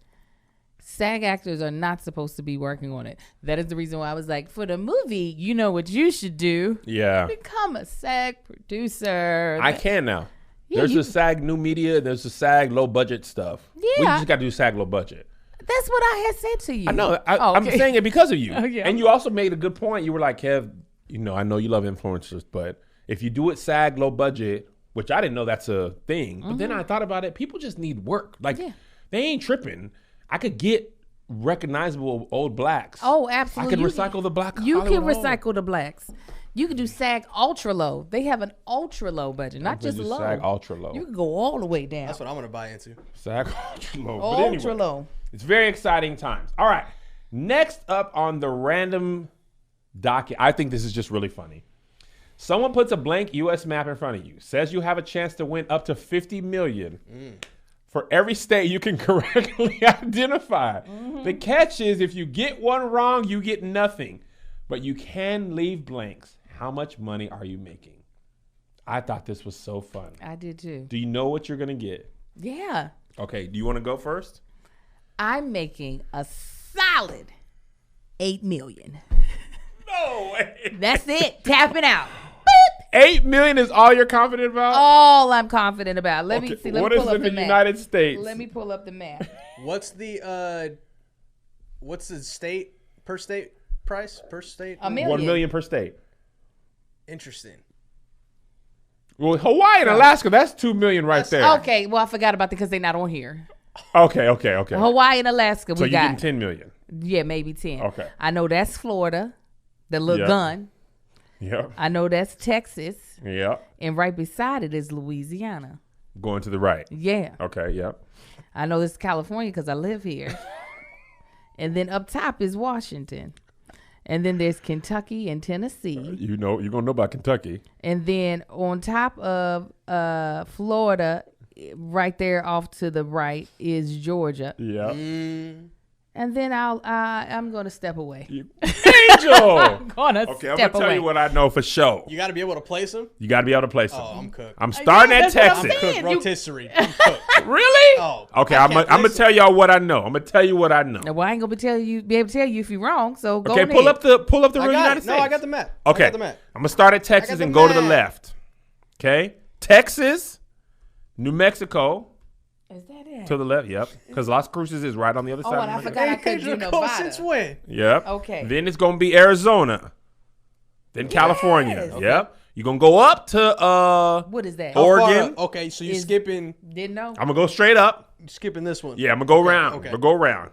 SAG actors are not supposed to be working on it. That is the reason why I was like, for the movie, you know what you should do? Yeah. Become a SAG producer. I can now. Yeah, There's you- a SAG new media. There's a SAG low budget stuff. We Yeah. just got to do SAG low budget. That's what I had said to you. I know. Oh, I'm okay. saying it because of you. Oh, yeah. And you also made a good point. You were like, Kev, I know you love influencers, but if you do it SAG low budget, which I didn't know that's a thing, but then I thought about it. People just need work. Like, Mm-hmm. Yeah. they ain't tripping. I could get recognizable old blacks. Oh, absolutely. I could You recycle the black. You can Hollywood Hall. recycle the blacks. You can do SAG ultra low. They have an ultra low budget, not just do low. SAG ultra low. You can go all the way down. That's what I'm gonna buy into. SAG ultra low. But Ultra anyway, low. it's very exciting times. All right. Next up on the random docket, I think this is just really funny. Someone puts a blank U.S. map in front of you, says you have a chance to win up to $50 million for every state you can correctly identify. The catch is if you get one wrong, you get nothing, but you can leave blanks. How much money are you making? I thought this was so fun. I did too. Do you know what you're going to get? Yeah. Okay, do you want to go first? I'm making a solid $8 million. No way. That's it. Tapping out. 8 million is all you're confident about? All I'm confident about. Let me Okay, see. Let what me is pull up in the the map. United States? Let me pull up the map. What's the state per state price per state? $1 million. 1 million per state. Interesting. Well, Hawaii and Alaska, that's 2 million right there. Okay. Well, I forgot about that because they're not on here. Okay. Hawaii and Alaska, So we you're got. getting 10 million. Yeah, maybe 10. Okay. I know that's Florida, the little Yep. gun. Yep. I know that's Texas. Yep. And right beside it is Louisiana. Going to the right. Yeah. Okay. Yep. I know it's California because I live here. And then up top is Washington. And then there's Kentucky and Tennessee. You're going to know about Kentucky. And then on top of Florida, right there off to the right is Georgia. Yep. And then I'm going to step away. Angel! Gonna Okay, I'm step going to tell away. you what I know for sure. You got to be able to place them. You got to be able to play some. Oh, I'm cooked. I'm starting Yeah, at that's what I'm Texas. saying. Cooked You- rotisserie. I'm cooked. Really? Oh, Okay, I I'm can't going to place tell y'all what I know. I'm going to tell you what I know. Well, I ain't gonna be able to tell you if you're wrong. So go Okay, ahead. pull up the I real got United it. States. No, I got the map. Okay, I got the map. I'm gonna start at Texas the and go to the map. left. Okay, Texas, New Mexico Is that it? to the left. Yep, because Las Cruces is right on the other Oh, side. and I of the forgot I could do Pedro, Nevada. since when? Yep. Okay. Then it's gonna be Arizona. Then California. Yes. Yep. You're gonna go up to What is that? Or- How far Oregon. up? Okay, so you're Is- skipping Didn't know. I'm gonna go straight up. this one. Yeah, I'm gonna go around. okay. I'm gonna go around.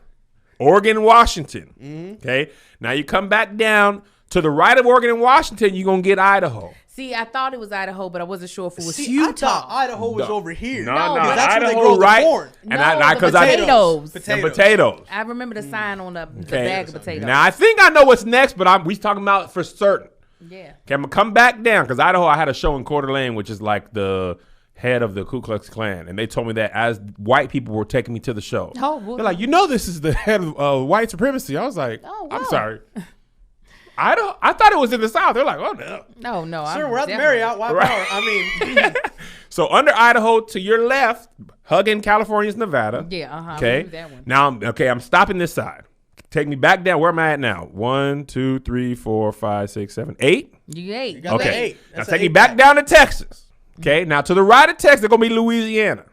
Oregon, Washington. Okay. Now you come back down to the right of Oregon and Washington. You're gonna get Idaho. See, I thought it was Idaho, but I wasn't sure if it was See, I Utah. thought Idaho was over here. No, because that's where they Idaho grow the right. corn. And No, I the because potatoes. the potatoes. I remember the sign on the Okay. bag of potatoes. Now I think I know what's next, but we talking about for certain. Yeah. Okay, I'm gonna come back down because Idaho. I had a show in Coeur d'Alene, which is like the head of the Ku Klux Klan, and they told me that as white people were taking me to the show. Oh, well- They're like, this is the head of white supremacy. I was like, Oh, I'm wow. sorry. Idaho. I thought it was in the South. They're like, oh no. No. Sir, I'm we're at the definitely- Marriott. Why Right. power? I mean, So under Idaho to your left, hugging California's Nevada. Yeah, I Okay. remember that one. Now, I'm stopping this side. Take me back down. Where am I at now? 1, 2, 3, 4, 5, 6, 7, 8. You ate. got Okay. the 8. Now That's take an me 8 back pack. down to Texas. Okay. Now to the right of Texas, they're gonna be Louisiana.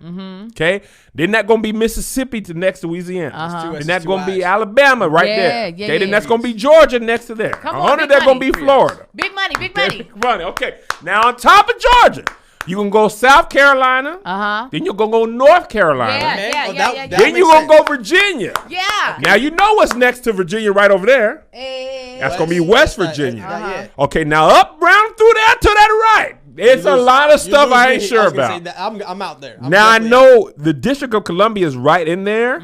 Okay. Then that gonna be Mississippi to next to Louisiana. Two Then that's S's, gonna two be I's. Alabama right Yeah, there. yeah, Okay. Then yeah. that's gonna be Georgia next to there. Come on, 100, big they're gonna money. be Florida. Big money, big money. Funny. Okay. Now on top of Georgia, you can go South Carolina. Uh-huh. Then you're gonna go North Carolina. Yeah, Okay, yeah, well, yeah, that- yeah, that Then you're makes gonna sense. go Virginia. Yeah. Now you know what's next to Virginia right over there. That's gonna be West Virginia. Not yet. Okay, now up round through that to that right. It's a lot of You stuff lose I me. ain't sure was gonna say about. that- I'm out there. I'm Now I definitely know the District of Columbia is right in there.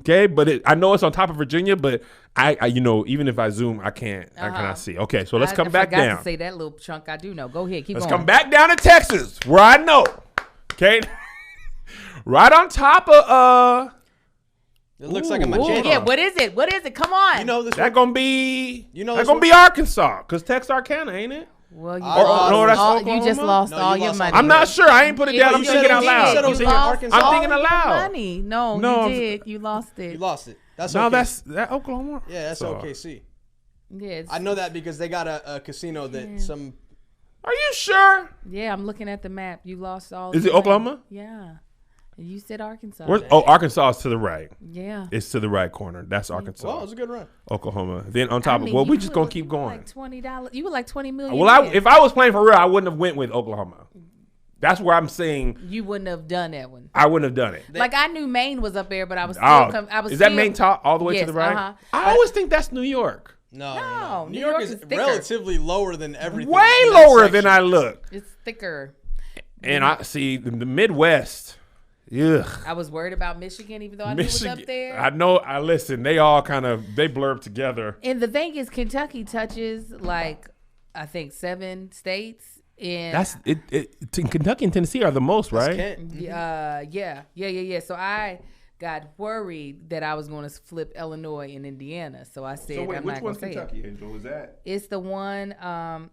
Okay, but I know it's on top of Virginia, but I even if I zoom, I cannot see. Okay, so let's come back I forgot down. to say that little chunk. I do know. Go ahead, keep Let's going. come back down to Texas, where I know. Okay, right on top of It looks like a Ooh, machete. yeah, what is it? What is it? Come on. You know this. that gonna be You know that this gonna one? be Arkansas, cause Texarkana, ain't it? Well, you, Or- no, that's you just Oklahoma? lost No, all you your lost money. all I'm not sure. I ain't put it Yeah, down. I'm you thinking did. out loud. said it was You in lost Arkansas. I'm all thinking your aloud. money. No, No, you did. You lost it. You lost it. That's No, okay. that's that Oklahoma. Yeah, that's So, OKC. Yeah, I know that because they got a casino that some. Are you sure? Yeah, I'm looking at the map. You lost all. Is your it Oklahoma? money. Yeah. You said Arkansas. Arkansas is to the right. Yeah. It's to the right corner. That's Arkansas. Well, it was a good run. Oklahoma. Then on top I mean, of well, you we just were gonna like- keep you were going. Like $20. You were like 20 million. Well, if I was playing for real, I wouldn't have went with Oklahoma. That's where I'm saying you wouldn't have done that one. I wouldn't have done it. Like I knew Maine was up there, but I was still. Oh, I was. is that still- Maine top all the way Yes, to the right? uh-huh. I always think that's New York. No. New New York York is is thicker. relatively lower than everything. Way in that lower section. than I look. It's thicker. And I see the Midwest. Ugh. I was worried about Michigan, even though I knew it was up there. I know. I listen. They all they blurb together. And the thing is, Kentucky touches like I think 7 states. And That's it. Kentucky and Tennessee are the most, right? Kent. yeah. So I got worried that I was going to flip Illinois and Indiana. So I said, I'm not going to say it. Angel? Is that? It's the one.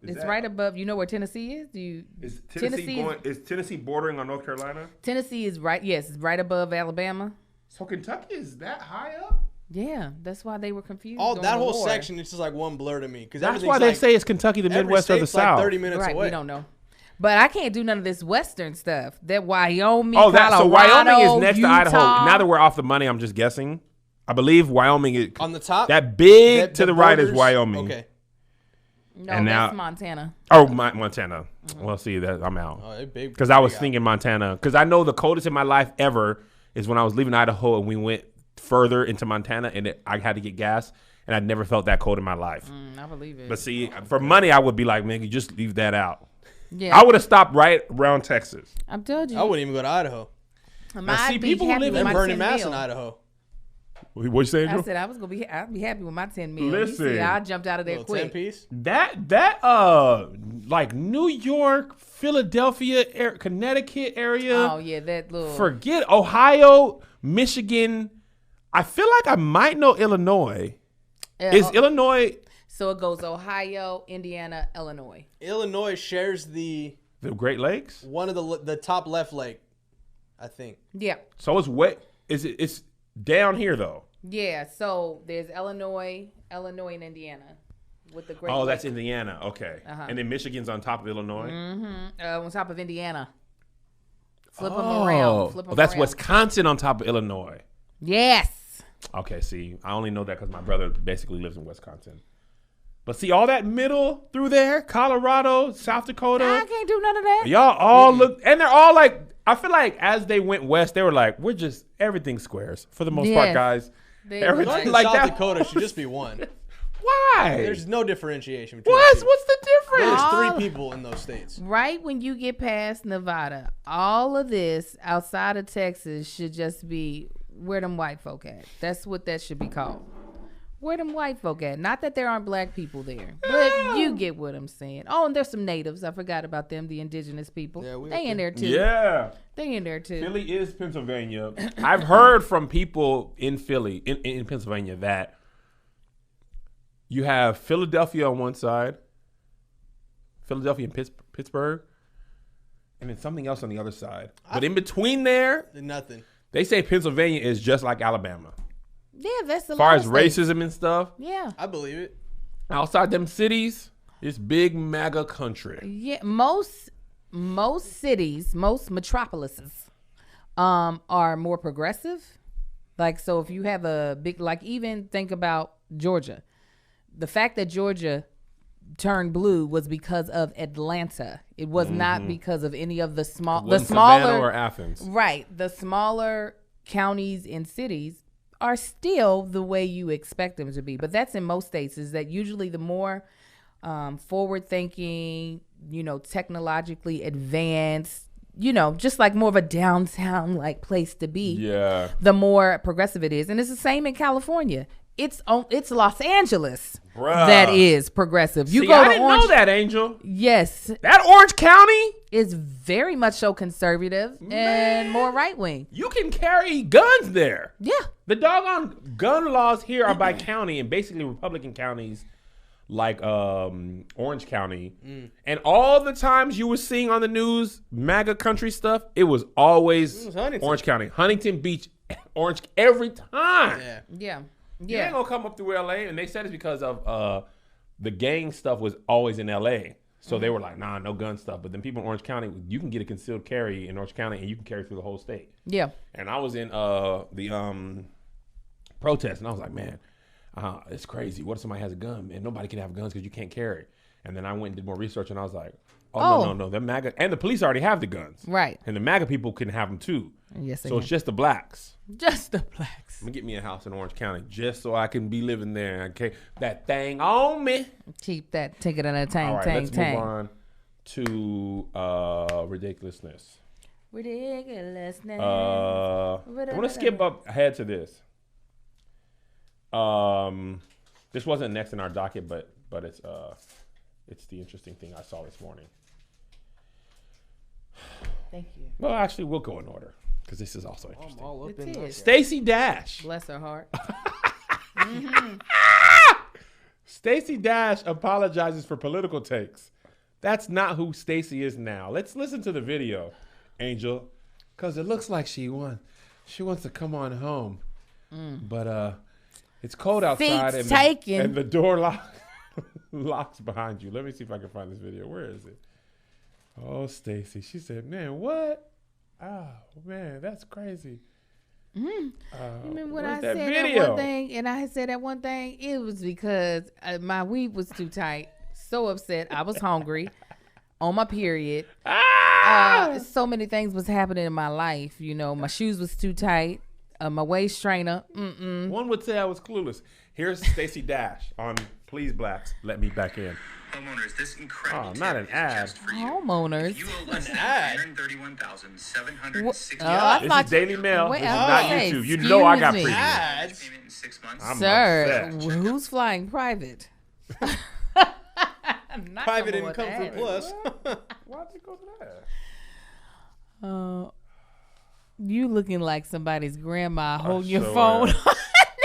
It's that- right above. You know where Tennessee is? Do you? Is Tennessee is- Is Tennessee bordering on North Carolina? Tennessee is right. Yes, it's right above Alabama. So Kentucky is that high up? Yeah, that's why they were confused. All during that the whole war. section is just like one blur to me. Because That's why they say it's Kentucky, the Midwest, or the South. Like 30 minutes Right, away. we don't know. But I can't do none of this Western stuff. That Wyoming, Oh, so Wyoming is next Utah. to Idaho. Now that we're off the money, I'm just guessing. I believe Wyoming is On the top. that big that- to the right is borders- Wyoming. Okay. No, and that's now- Montana. Oh, Montana. Well, see that I'm out Oh, they big. because I was big out. thinking Montana because I know the coldest in my life ever is when I was leaving Idaho and we went further into Montana and I had to get gas and I'd never felt that cold in my life. I believe it. But see, for money, I would be like, man, you just leave that out. yeah, I would have stopped right around Texas. I've told you. I wouldn't even go to Idaho. I'd see, be people who happy live with in I'm my burning 10 mass mil. in Idaho. What you saying, I Joe? said I was gonna be. I'd be happy with my 10 mil. Listen. You see, I jumped out of there Little 10 quick. piece. That like New York, Philadelphia, Connecticut area. Oh yeah, that little. Forget Ohio, Michigan. I feel like I might know Illinois. Is Illinois So it goes Ohio, Indiana, Illinois. Illinois shares the the Great Lakes? one of the top left lake, I think. Yeah, So it's wet. It's down here though. yeah. So there's Illinois, and Indiana, with the Great. Oh, that's Lakes. Indiana. Okay. Uh-huh. And then Michigan's on top of Illinois. On top of Indiana. Flip them around. Flip 'em Oh, that's around. Wisconsin on top of Illinois. Yes. Okay, see, I only know that because my brother basically lives in Wisconsin. But see, all that middle through there, Colorado, South Dakota, I can't do none of that. y'all all look, and they're all like, I feel like as they went west, they were like, we're just, everything squares for the most part, Yes. guys. They Everything were North and like South that. Dakota should just be one. Why? There's no differentiation between What? the two. What's the difference? Oh. There's 3 people in those states. Right when you get past Nevada, all of this outside of Texas should just be where them white folk at. That's what that should be called. Where them white folk at? Not that there aren't black people there, but you get what I'm saying. Oh, and there's some natives. I forgot about them, the indigenous people. Yeah, we they in there too. Yeah. They in there too. Philly is Pennsylvania. I've heard from people in Philly, in Pennsylvania, that you have Philadelphia on one side, Philadelphia and Pittsburgh, and then something else on the other side. But in between there, Nothing. they say Pennsylvania is just like Alabama. Yeah, that's a As far lot as of states. racism and stuff, Yeah. I believe it. outside them cities, it's big MAGA country. Yeah, most cities, most metropolises, are more progressive. Like, so if you have a big, like, even think about Georgia. The fact that Georgia turned blue was because of Atlanta. It was not because of any of the Wasn't smaller, Savannah or Athens. right? The smaller counties and cities are still the way you expect them to be. But that's in most states. Is that usually the more forward thinking, technologically advanced, just like more of a downtown like place to be. Yeah. The more progressive it is, and it's the same in California. It's Los Angeles Bruh. that is progressive. You See, go I to didn't Orange. know that, Angel. Yes, That Orange County, is very much so conservative and more right wing. you can carry guns there. Yeah. The doggone gun laws here are by county, and basically Republican counties like Orange County. And all the times you were seeing on the news MAGA country stuff, it was always Huntington. Orange County. Huntington Beach, Orange, every time. Yeah. Yeah. You ain't gonna come up through LA, and they said it's because of the gang stuff was always in LA. So they were like, nah, no gun stuff. But then people in Orange County, you can get a concealed carry in Orange County, and you can carry through the whole state. Yeah. And I was in the protest, and I was like, man, it's crazy. What if somebody has a gun and nobody can have guns because you can't carry? And then I went and did more research, and I was like, no, the MAGA and the police already have the guns, Right. and the MAGA people can have them too. Yes, they So it's can. just the blacks. Just the blacks. I'm gonna get me a house in Orange County just so I can be living there. Okay, that thing on me. Keep that ticket on a tang, All right, tang, let's tang. move on to ridiculousness. Ridiculousness. I want to skip up ahead to this. This wasn't next in our docket, but it's the interesting thing I saw this morning. Thank you. Well, actually, we'll go in order because this is also interesting. All up It in is. those. Stacey Dash. Bless her heart. Stacey Dash apologizes for political takes. That's not who Stacey is now. Let's listen to the video, Angel, because it looks like she wants to come on home, but it's cold outside Seats and taken. and the door locks behind you. Let me see if I can find this video. Where is it? Oh, Stacey. She said, "Man, what? Oh, man, that's crazy." Remember when I where's said that video? one thing, and I had said that one thing? It was because my weave was too tight. So upset. I was hungry on my period. So many things was happening in my life. My shoes was too tight. My waist trainer. One would say I was clueless. Here's Stacey Dash on Please Blacks, Let Me Back In. Homeowners, this incredible Oh, not tip an is ad. just for you. Homeowners. If you owe less than ad? $131,760 I This thought is Daily Mail. Wait, This is I was not gonna say, YouTube. You know I got excuse me. premium. Ads. payment in 6 months. I'm Sir, upset. who's flying private? Not Private coming with income for that. plus. Why'd you go to that? You looking like somebody's grandma holding your sure phone. am.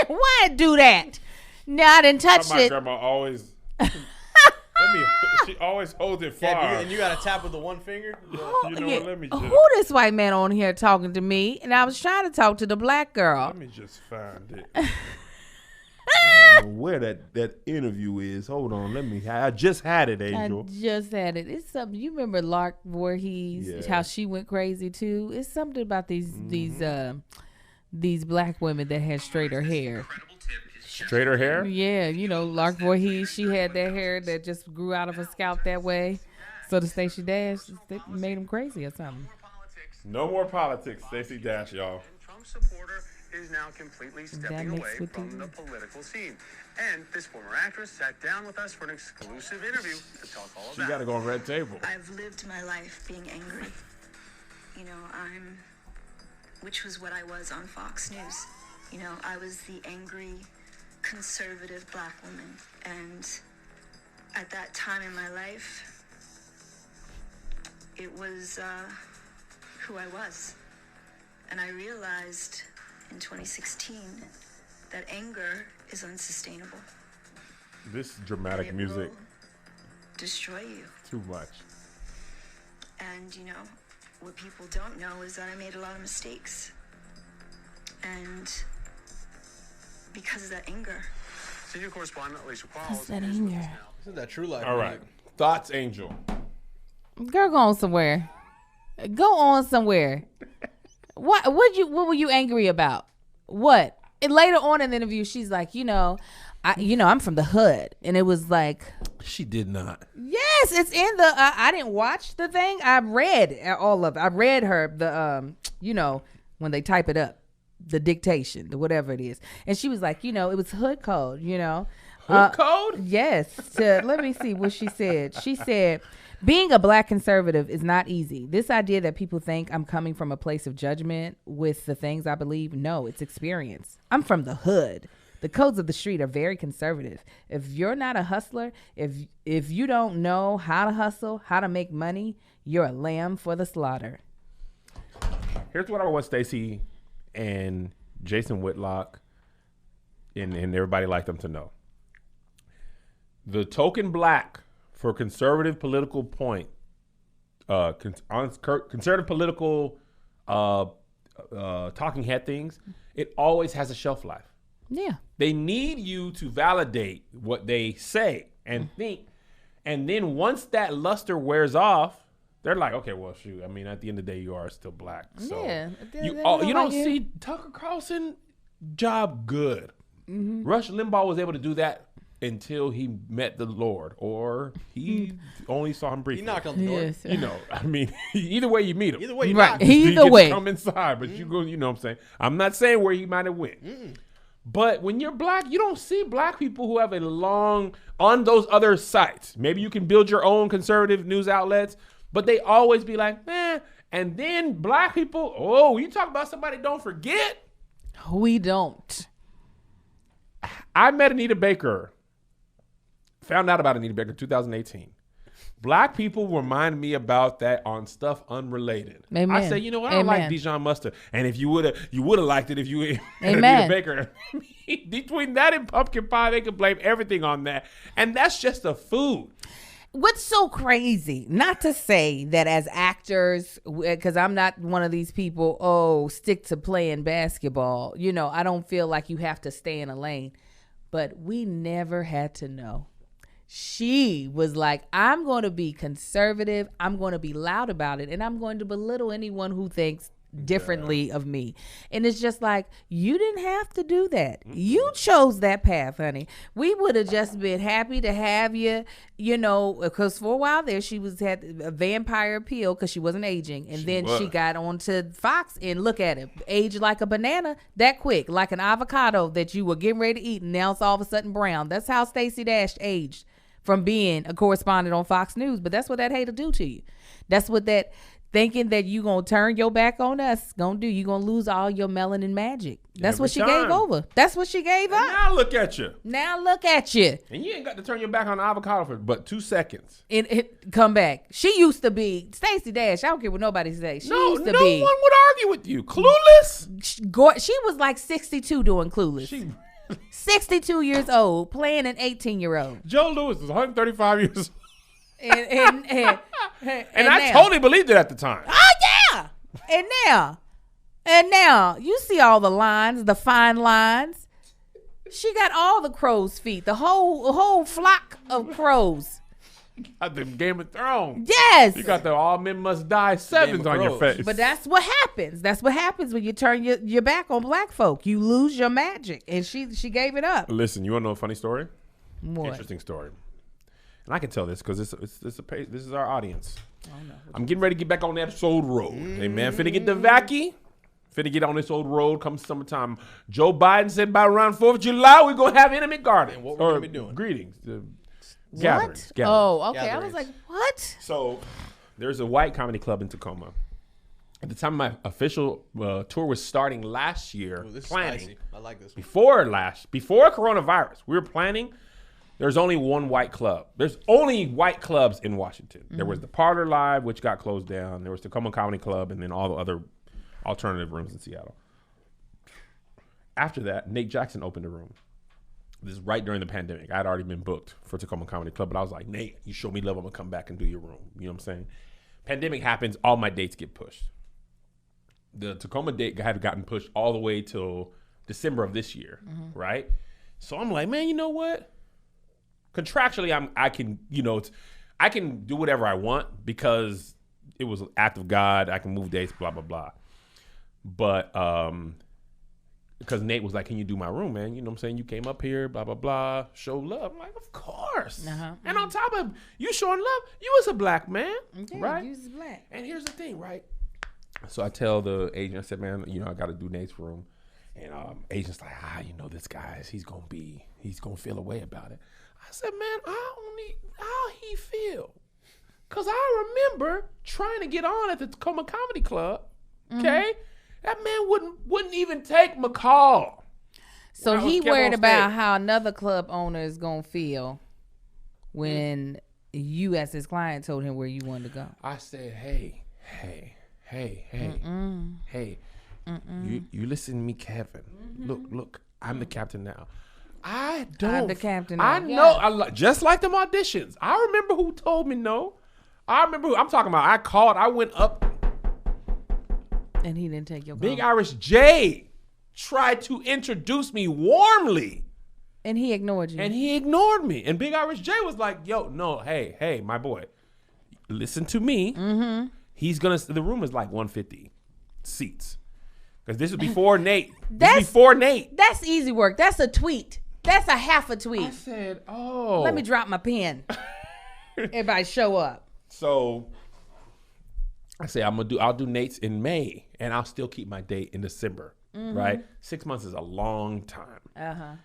Why do that? No, I didn't touch My it. grandma always. She always holds it far. Yeah, and you got to tap with the one finger. You know Yeah. what? Let me just. Who this white man on here talking to me? And I was trying to talk to the black girl. Let me just find it. I don't know where that interview is. Hold on, let me. I just had it, Angel. I just had it. It's something. You remember Lark Voorhees? Yeah. How she went crazy too. It's something about these black women that had straighter hair. Incredible tip is just Straighter hair. Yeah, Lark Voorhees. She had that hair that just grew out of her scalp that way. So the Stacey Dash they made him crazy or something. No more politics, Stacey Dash, y'all. Trump supporter is now completely That stepping mixed away with from TV. the political scene. And this former actress sat down with us for an exclusive interview to talk all She about got to it. go on red table. I've lived my life being angry. Which was what I was on Fox News. I was the angry, conservative black woman. And at that time in my life, it was who I was. And I realized in 2016 that anger is unsustainable. This that dramatic it music, will destroy you. too much. And what people don't know is that I made a lot of mistakes. And because of that anger. Senior correspondent Alicia What's Qualls that is in with us here? now. Isn't that true life? All right, music? thoughts, Angel. Girl, go on somewhere. Go on somewhere. What were you angry about? What? And later on in the interview, she's like, I'm from the hood, and it was like, She did not. yes, it's in the. I didn't watch the thing. I read all of it. I read her the when they type it up, the dictation, the whatever it is, and she was like, it was hood code, Hood code? Yes. Let me see what she said. She said, being a black conservative is not easy. This idea that people think I'm coming from a place of judgment with the things I believe, no, it's experience. I'm from the hood. The codes of the street are very conservative. If you're not a hustler, if you don't know how to hustle, how to make money, you're a lamb for the slaughter. Here's what I want Stacey and Jason Whitlock and everybody like them to know. The token black for conservative political point, conservative political talking head things, it always has a shelf life. Yeah. They need you to validate what they say and think. And then once that luster wears off, they're like, okay, well, shoot. I mean, at the end of the day, you are still black. So yeah. you don't see Tucker Carlson job good. Mm-hmm. Rush Limbaugh was able to do that until he met the Lord, or he only saw him briefly. He knocked on the door. Yes. You know, I mean, either way you meet him. Either way, you Right. knock. You Either get way. to come inside, but you go. You know what I'm saying? I'm not saying where he might have went. But when you're black, you don't see black people who have a long on those other sites. Maybe you can build your own conservative news outlets, but they always be like, man. And then black people, oh, you talk about somebody don't forget. We don't. I met Anita Baker. Found out about Anita Baker in 2018. Black people remind me about that on stuff unrelated. Amen. I say, you know what? I don't like Amen. Dijon mustard. And if you would have liked it if you Amen. Anita Baker. Between that and pumpkin pie, they could blame everything on that. And that's just a food. What's so crazy, not to say that as actors, because I'm not one of these people, stick to playing basketball. You know, I don't feel like you have to stay in a lane. But we never had to know. She was like, I'm going to be conservative. I'm going to be loud about it. And I'm going to belittle anyone who thinks differently of me. And it's just like, you didn't have to do that. You chose that path, honey. We would have just been happy to have you, you know, because for a while there she had a vampire appeal because she wasn't aging. And then she got onto Fox, and look at it, aged like a banana that quick, like an avocado that you were getting ready to eat, and now it's all of a sudden brown. That's how Stacey Dash aged from being a correspondent on Fox News. But that's what that hate will do to you. That's what that thinking that you gonna turn your back on us gonna do. You gonna lose all your melanin magic. That's Every what she time. gave over. That's what she gave up. Now look at you. Now look at you. And you ain't got to turn your back on the avocado for but 2 seconds. And it come back. She used to be Stacey Dash. I don't care what nobody say. She No used to one be. would argue with you. Clueless? She was like 62 doing Clueless. She 62 years old playing an 18-year-old. Joe Lewis is 135 years old. And I now- totally believed it at the time. Oh yeah. And now you see all the lines, the fine lines. She got all the crow's feet, the whole flock of crows. Got the Game of Thrones. Yes. You got the all men must die sevens on your Crows. face. But that's what happens. That's what happens when you turn your back on black folk. You lose your magic. And she gave it up. Listen, you want to know a funny story? What? Interesting story. And I can tell this because this is our audience. I'm getting ready to get back on that old road. Hey, man, finna get the vacuum. Finna get on this old road come summertime. Joe Biden said by around 4th of July, we're going to have intimate garden. And what we're gonna be doing. Greetings. What? Gatherings. Oh, okay. I was Gatherings. like, what? So there's a white comedy club in Tacoma. At the time my official tour was starting last year, Ooh, this is planning. spicy. I like this one. Before coronavirus, we were planning. There's only one white club. There's only white clubs in Washington. There was the Parlor Live, which got closed down. There was the Tacoma Comedy Club, and then all the other alternative rooms in Seattle. After that, Nate Jackson opened a room. This is right during the pandemic. I'd already been booked for Tacoma Comedy Club, but I was like, Nate, you show me love, I'm gonna come back and do your room. You know what I'm saying? Pandemic happens, all my dates get pushed. The Tacoma date had gotten pushed all the way till December of this year, right? So I'm like, man, you know what? Contractually, I can do whatever I want because it was an act of God. I can move dates, blah blah blah. But because Nate was like, "Can you do my room, man? You know what I'm saying? You came up here, blah blah blah, show love." I'm like, "Of course." And on top of you showing love, you was a black man, right? You was black. And here's the thing, right? So I tell the agent, I said, "Man, you know, I got to do Nate's room." And agent's like, you know, this guy, he's gonna feel a way about it. I said, man, I don't need how he feel. Cause I remember trying to get on at the Tacoma Comedy Club. Okay, that man wouldn't even take my call. So he worried about how another club owner is gonna feel when you, as his client, told him where you wanted to go. I said, hey, you listen to me, Kevin. Look, I'm the captain now. I'm the captain now. I know, just like them auditions. I remember who told me no. I remember who I'm talking about. I called. I went up. And he didn't take your call. Big Irish J tried to introduce me warmly. And he ignored you. And he ignored me. And Big Irish J was like, yo, no, hey, my boy. Listen to me. The room is like 150 seats. Because this was before Nate. That's easy work. That's a tweet. That's a half a tweet. I said, oh. Let me drop my pen. Everybody show up. So I say I'll do Nate's in May, and I'll still keep my date in December. Right? 6 months is a long time.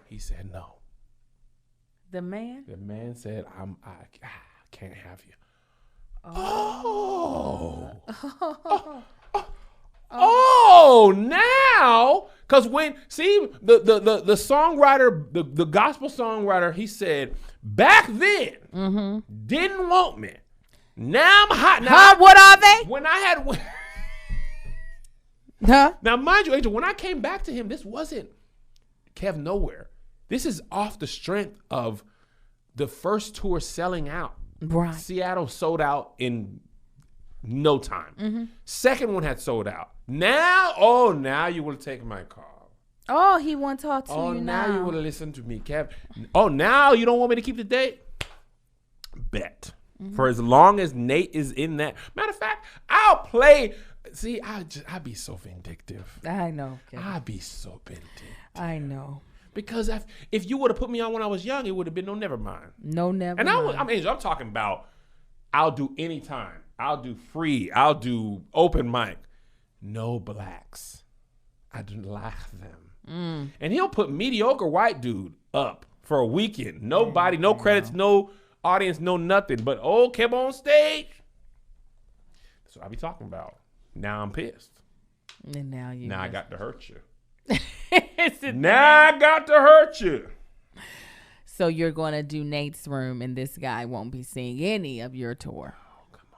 He said no. The man? The man said, I can't have you. Now, because the songwriter, the gospel songwriter, he said, back then, didn't want me. Now I'm hot. Now, what are they? When I had... Now, mind you, Angel, when I came back to him, this wasn't Kev Nowhere. This is off the strength of the first tour selling out. Right. Seattle sold out in no time. Second one had sold out. Now you will take my call. Oh, he won't talk to you now. Now you will listen to me, Kev. Oh, now you don't want me to keep the date? Bet. For as long as Nate is in that. Matter of fact, I'll play. See, I'd be so vindictive. I know, Kevin. I'd be so vindictive. I know. Because if you would have put me on when I was young, it would have been no never mind. No, never and mind. I'm talking about I'll do anytime. I'll do free. I'll do open mic. No blacks. I don't like them. And he'll put mediocre white dude up for a weekend. Nobody, no credits, no audience, no nothing. But Kev on stage. That's what I be talking about. Now I'm pissed. And now I got to hurt you. Now I got to hurt you. So you're going to do Nate's room, and this guy won't be seeing any of your tour. Oh, come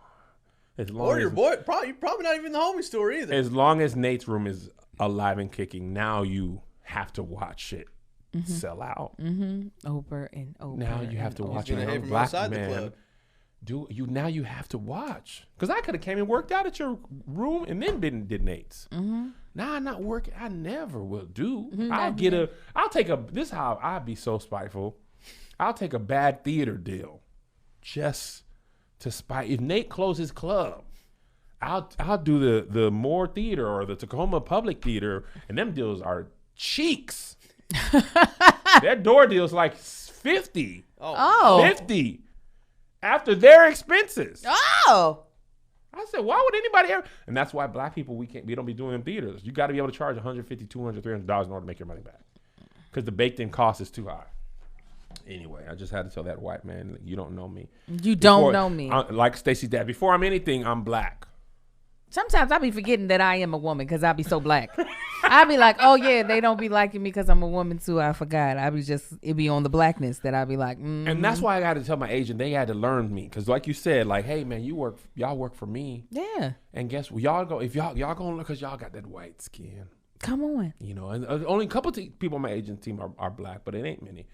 on. Your boy, probably not even the homie's tour either. As long as Nate's room is alive and kicking, now you have to watch it sell out. Over and over. Now you have to watch it. I'm a black man. Now you have to watch. Because I could have came and worked out at your room and then did Nate's. Now I'm not working. I never will do. This is how I'd be so spiteful. I'll take a bad theater deal just to spite. If Nate closes club, I'll do the Moore Theater or the Tacoma Public Theater, and them deals are cheeks. Their door deal's like 50. 50 after their expenses. I said, why would anybody ever? And that's why black people, we don't be doing in theaters. You got to be able to charge $150, $200, $300 in order to make your money back. Because the baked in cost is too high. Anyway, I just had to tell that white man, you don't know me. You don't know me. Like Stacey's dad, before I'm anything, I'm black. Sometimes I be forgetting that I am a woman because I be so black. I be like, oh yeah, they don't be liking me because I'm a woman too. I forgot. It be on the blackness that I be like. And that's why I got to tell my agent, they had to learn me. Because like you said, like, hey man, y'all work for me. Yeah. And guess what? Y'all going to look because y'all got that white skin. Come on. You know, and only a couple of people on my agent team are black, but it ain't many.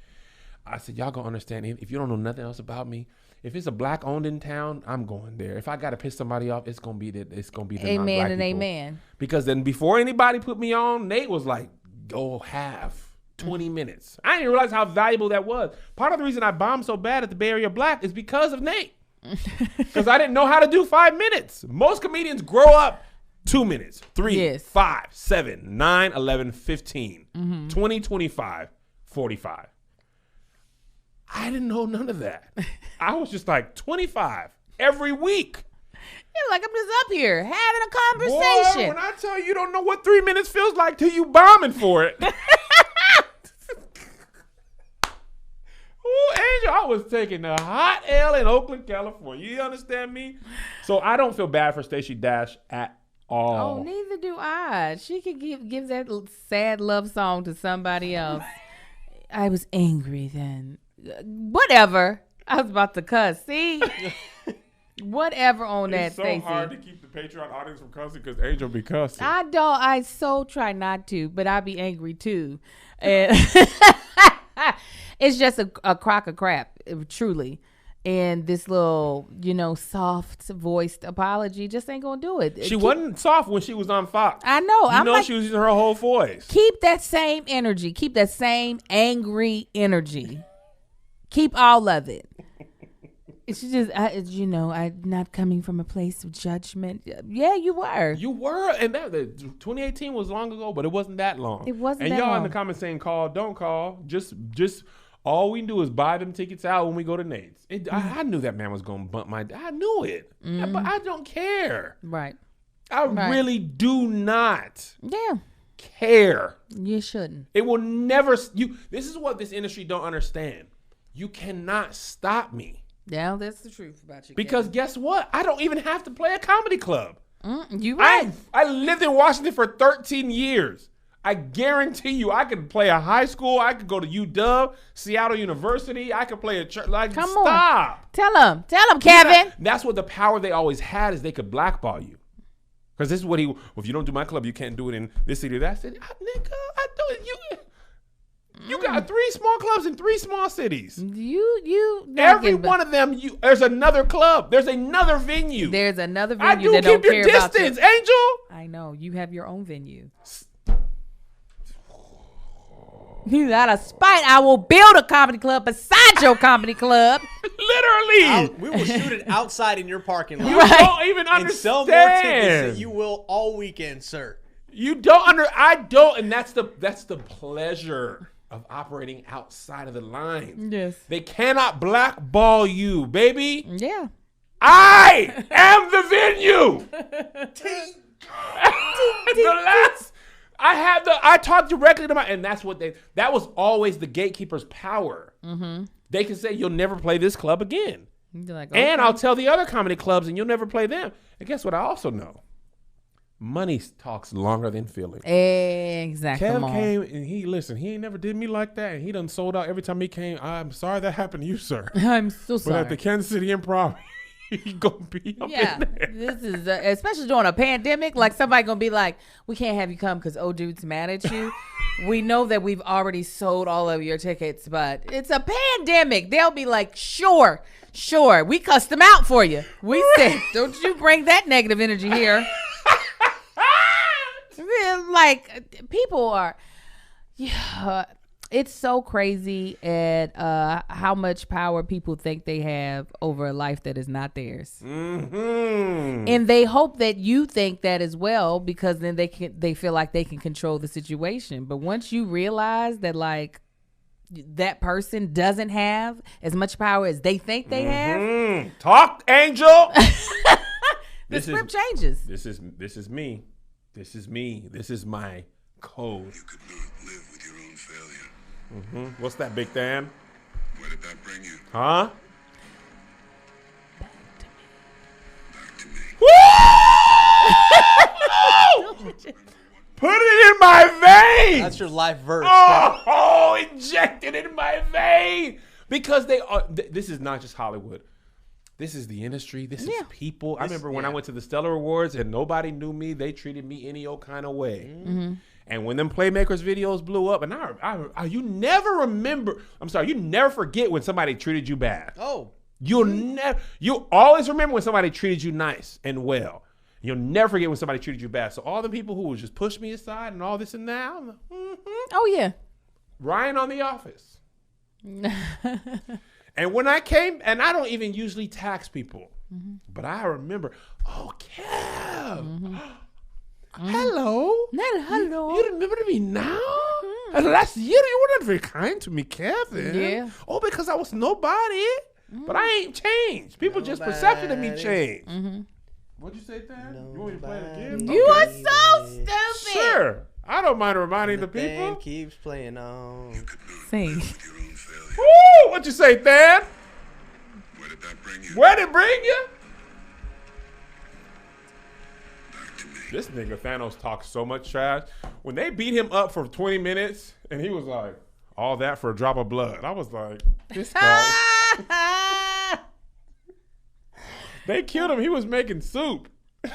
I said, y'all gonna understand, if you don't know nothing else about me, if it's a black owned in town, I'm going there. If I gotta piss somebody off, it's gonna be the amen non-black and people. amen. Because then before anybody put me on, Nate was like, go have 20 minutes. I didn't realize how valuable that was. Part of the reason I bombed so bad at the Bay Area Black is because of Nate. Because I didn't know how to do 5 minutes. Most comedians grow up 2 minutes, 3, 5, 7, 9, 11, 15, 20, 25, 45. I didn't know none of that. I was just like 25 every week. You're like, I'm just up here having a conversation. Boy, when I tell you don't know what 3 minutes feels like till you bombing for it. Ooh, Angel, I was taking a hot L in Oakland, California. You understand me? So I don't feel bad for Stacey Dash at all. Oh, neither do I. She could give that sad love song to somebody else. I was angry then. Whatever. I was about to cuss. See? Whatever on that, It's so Stacey. hard to keep the Patreon audience from cussing because Angel be cussing. I so try not to, but I be angry too. And it's just a crock of crap, truly. And this little, soft voiced apology just ain't gonna do it. She wasn't soft when she was on Fox. I know. You know she was using her whole voice. Keep that same energy. Keep that same angry energy. Keep all of it. It's just, I'm not coming from a place of judgment. Yeah, you were. You were, and that 2018 was long ago, but it wasn't that long. It wasn't and that y'all long. in the comments saying call, don't call. Just all we do is buy them tickets out when we go to Nate's. I knew that man was going to bump I knew it. But I don't care. Right. I really do not Yeah. care. You shouldn't. It will never, this is what this industry don't understand. You cannot stop me. Yeah, that's the truth about you. Because guess what? I don't even have to play a comedy club. You right. I lived in Washington for 13 years. I guarantee you I could play a high school. I could go to UW, Seattle University. I could play a church. Like, Come stop. on. Tell him, Kevin. That's what the power they always had is they could blackball you. Because this is what if you don't do my club, you can't do it in this city or that city. Nigga, I do it. You got 3 small clubs in 3 small cities. Every one of them, there's another club. There's another venue. There's another I venue do that don't keep your care about you. distance, Angel. I know. You have your own venue. Out of spite, I will build a comedy club beside your comedy club. Literally. We will shoot it outside in your parking lot. You don't even And understand. sell more tickets than you will all weekend, sir. You don't I don't, and that's the pleasure of operating outside of the lines. Yes. They cannot blackball you, baby. Yeah. I am the venue. I talked directly to and that's what that was always the gatekeeper's power. Mm-hmm. They can say, you'll never play this club again. You're like, okay. And I'll tell the other comedy clubs and you'll never play them. And guess what I also know? Money talks longer than feelings. Exactly. Kev came and he ain't never did me like that. And he done sold out every time he came. I'm sorry that happened to you, sir. I'm so sorry. But at the Kansas City Improv, he gonna be up in there. This is especially during a pandemic. Like somebody gonna be like, "We can't have you come because old dude's mad at you." We know that we've already sold all of your tickets, but it's a pandemic. They'll be like, "Sure, we cussed them out for you." We said, "Don't you bring that negative energy here." Like people are, it's so crazy at how much power people think they have over a life that is not theirs. Mm-hmm. And they hope that you think that as well, because then they feel like they can control the situation. But once you realize that like that person doesn't have as much power as they think they have, Talk, Angel. the script changes. This is me. This is me. This is my code. You could live with your own failure. What's that, Big Dan? Where did that bring you? Huh? Back to me. Woo! Put it in my vein. That's your life verse. Oh, inject it in my vein. Because they are. This is not just Hollywood. This is the industry. This is people. I remember when I went to the Stellar Awards and nobody knew me. They treated me any old kind of way. Mm-hmm. And when them Playmakers videos blew up, and you never remember. I'm sorry, you never forget when somebody treated you bad. Oh, you always remember when somebody treated you nice and well. You'll never forget when somebody treated you bad. So all the people who would just push me aside and all this and that, I'm like, Oh yeah. Ryan on The Office. And when I came, and I don't even usually tax people, but I remember, oh, Kev. Hello. Hello. You remember me now? Last year you were not very kind to me, Kevin. Yeah. Oh, because I was nobody. But I ain't changed. People just perception of me changed. What'd you say, Dan? You want me to play it again? You are so stupid. Sure. I don't mind reminding the band people. keeps playing on. Sing. With your own failure. Woo! What'd you say, Dan? Where did that bring you? Where did it bring you? Back to me. This nigga Thanos talks so much trash. When they beat him up for 20 minutes and he was like, all that for a drop of blood. I was like, this guy. They killed him. He was making soup. He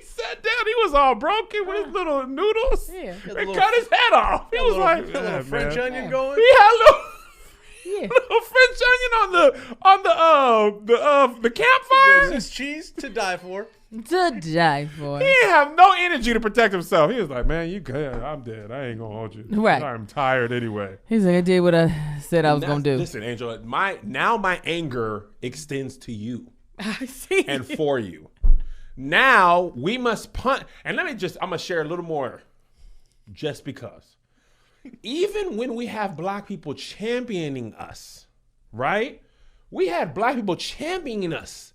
sat down. He was all broken with his little noodles. Yeah. They cut his head off. He was like, a little French onion going. He had a little, Yeah. little French onion on the campfire. This is cheese to die for. To die for. He didn't have no energy to protect himself. He was like, man, you good. I'm dead. I ain't going to hold you. Right. I'm tired anyway. He's like, I did what I said I was going to do. Listen, Angel, my anger extends to you I see. and for you. Now we must punt. And I'm going to share a little more just because. Even when we have black people championing us, right? We had black people championing us.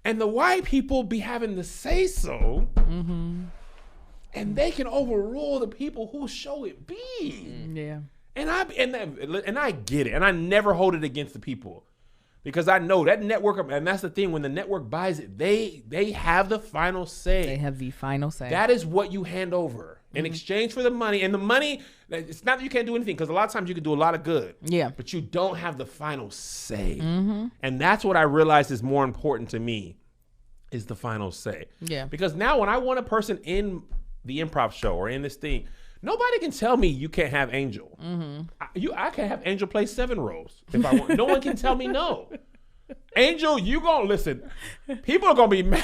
And the white people be having to say so. Mm-hmm. And they can overrule the people who show it be. Yeah. And I get it. And I never hold it against the people. Because I know that network, and that's the thing, when the network buys it, they have the final say. They have the final say. That is what you hand over in exchange for the money. And the money, it's not that you can't do anything, because a lot of times you can do a lot of good. Yeah. But you don't have the final say. And that's what I realize is more important to me, is the final say. Yeah. Because now when I want a person in the improv show or in this thing, nobody can tell me you can't have Angel. I can have Angel play 7 roles if I want. No one can tell me no. Angel, you gonna listen. People are gonna be mad.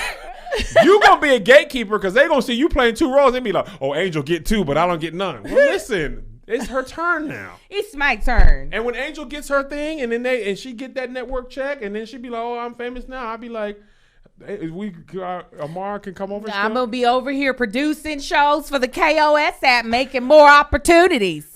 You gonna be a gatekeeper because they gonna see you playing 2 roles and be like, "Oh, Angel get 2, but I don't get none." Well, listen, it's her turn now. It's my turn. And when Angel gets her thing, and then she get that network check, and then she be like, "Oh, I'm famous now." I'll be like, hey, Amara can come over. I'm going to be over here producing shows for the KOS app, making more opportunities.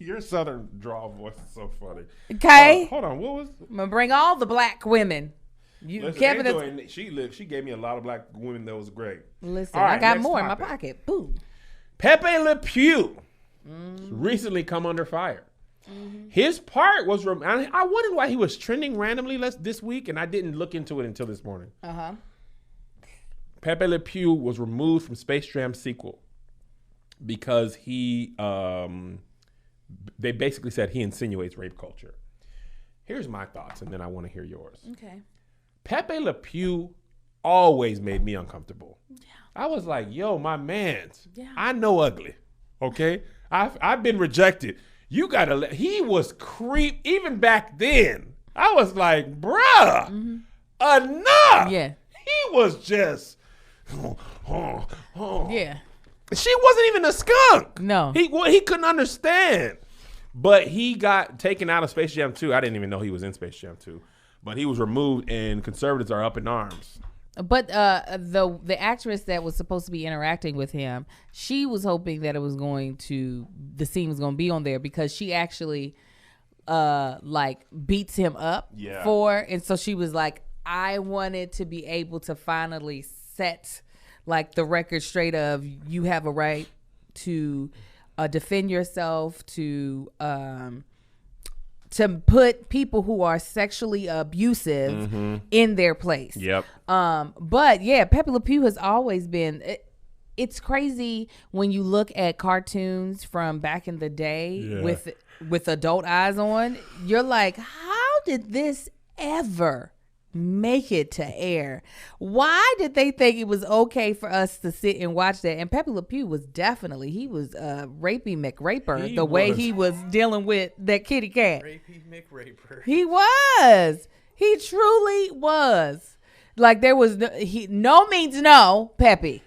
Your southern drawl voice is so funny. Okay? Hold on. What was? I'm going to bring all the black women. Listen, Kevin Angel, is, she gave me a lot of black women that was great. listen, All right, I got next more in my topic. pocket. Boom. Pepe Le Pew recently come under fire. His part was, I wondered why he was trending randomly this week, and I didn't look into it until this morning. Pepe Le Pew was removed from Space Jam sequel because they basically said he insinuates rape culture. Here's my thoughts, and then I want to hear yours. Okay. Pepe Le Pew always made me uncomfortable. Yeah. I was like, yo, my mans, I know ugly, okay? I've been rejected. You gotta let, he was creep, even back then. I was like, bruh, enough. Yeah. He was just, Yeah. She wasn't even a skunk. No. He couldn't understand. But he got taken out of Space Jam 2. I didn't even know he was in Space Jam 2. But he was removed, and conservatives are up in arms. But the actress that was supposed to be interacting with him, she was hoping that the scene was going to be on there because she actually beats him up and so she was like, I wanted to be able to finally set the record straight of you have a right to defend yourself, to put people who are sexually abusive in their place. Yep. But yeah, Pepe Le Pew has always been. It's crazy when you look at cartoons from back in the day with adult eyes on. You're like, how did this ever make it to air? Why did they think it was okay for us to sit and watch that? And Pepe Le Pew was definitely, he was rapey McRaper, the way he was dealing with that kitty cat. Rapey McRaper. He was. He truly was. Like there was no means no, Pepe.